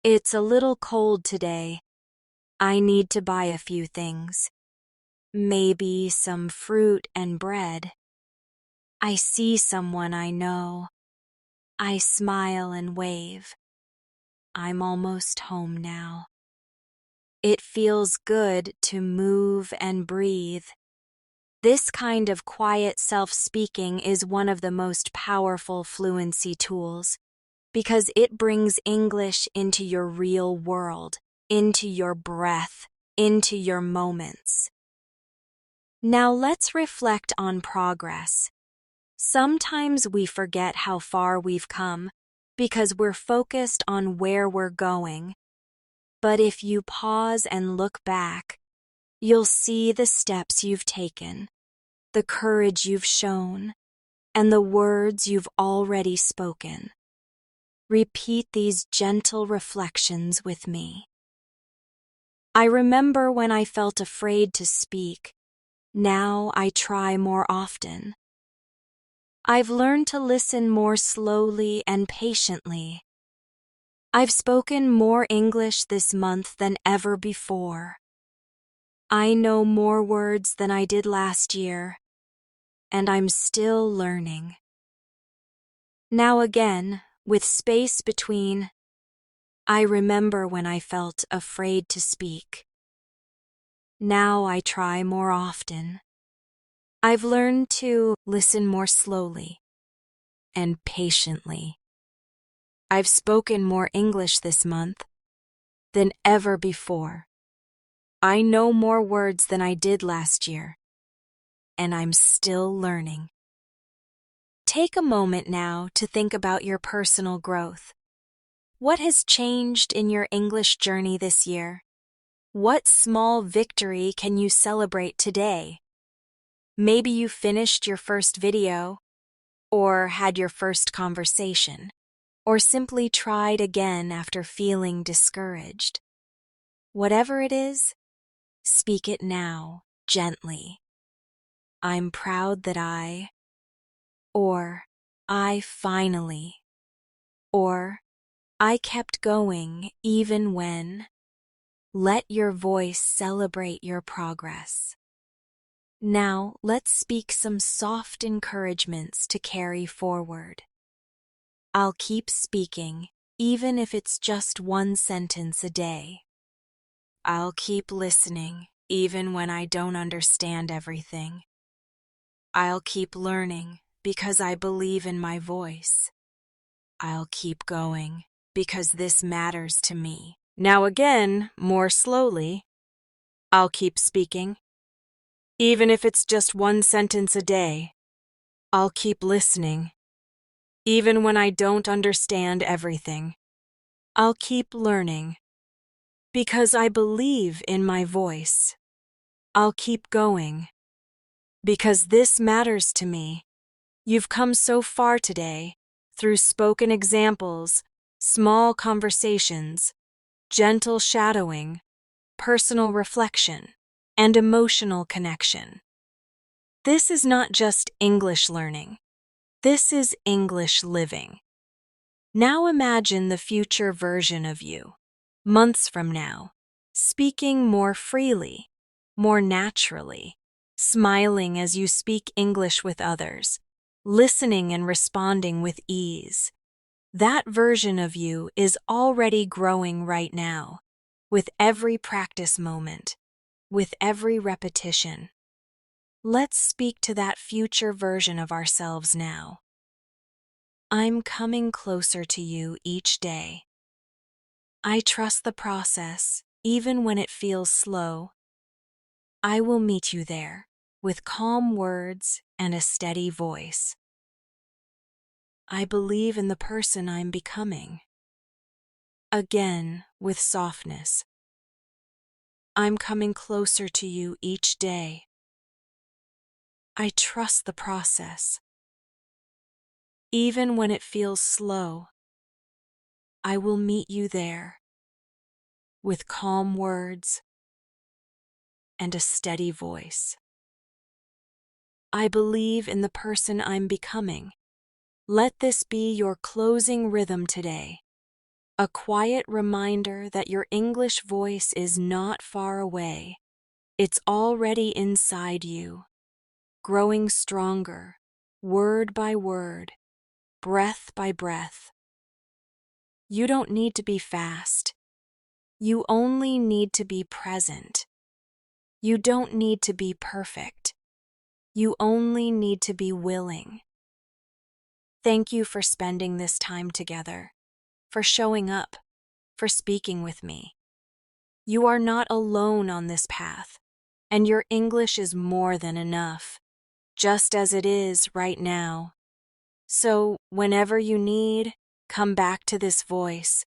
It's a little cold today. I need to buy a few things. Maybe some fruit and bread. I see someone I know. I smile and wave. I'm almost home now. It feels good to move and breathe. This kind of quiet self-speaking is one of the most powerful fluency tools because it brings English into your real world, into your breath, into your moments. Now let's reflect on progress. Sometimes we forget how far we've come because we're focused on where we're going. But if you pause and look back, you'll see the steps you've taken, the courage you've shown, and the words you've already spoken. Repeat these gentle reflections with me. I remember when I felt afraid to speak. Now I try more often. I've learned to listen more slowly and patiently. I've spoken more English this month than ever before. I know more words than I did last year, and I'm still learning. Now again, with space between, I remember when I felt afraid to speak. Now I try more often. I've learned to listen more slowly and patiently. I've spoken more English this month than ever before. I know more words than I did last year, and I'm still learning. Take a moment now to think about your personal growth. What has changed in your English journey this year? What small victory can you celebrate today? Maybe you finished your first video, or had your first conversation, or simply tried again after feeling discouraged. Whatever it is, speak it now, gently. I'm proud that or I finally, or I kept going even when. Let your voice celebrate your progress. Now, let's speak some soft encouragements to carry forward. I'll keep speaking, even if it's just one sentence a day. I'll keep listening, even when I don't understand everything. I'll keep learning because I believe in my voice. I'll keep going because this matters to me. Now again, more slowly. I'll keep speaking, even if it's just one sentence a day. I'll keep listening, even when I don't understand everything. I'll keep learning because I believe in my voice. I'll keep going because this matters to me. You've come so far today through spoken examples, small conversations, gentle shadowing, personal reflection, and emotional connection. This is not just English learning. This is English living. Now imagine the future version of you, months from now, speaking more freely, more naturally, smiling as you speak English with others, listening and responding with ease. That version of you is already growing right now, with every practice moment, with every repetition. Let's speak to that future version of ourselves now. I'm coming closer to you each day. I trust the process, even when it feels slow. I will meet you there, with calm words and a steady voice. I believe in the person I'm becoming. Again, with softness. I'm coming closer to you each day. I trust the process. Even when it feels slow, I will meet you there with calm words and a steady voice. I believe in the person I'm becoming. Let this be your closing rhythm today, a quiet reminder that your English voice is not far away. It's already inside you, growing stronger, word by word, breath by breath. You don't need to be fast. You only need to be present. You don't need to be perfect. You only need to be willing. Thank you for spending this time together, for showing up, for speaking with me. You are not alone on this path, and your English is more than enough, just as it is right now. So, whenever you need, come back to this voice,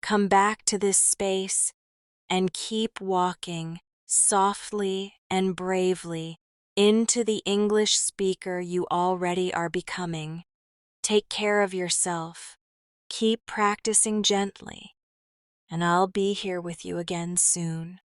come back to this space, and keep walking softly and bravely into the English speaker you already are becoming. Take care of yourself. Keep practicing gently, and I'll be here with you again soon.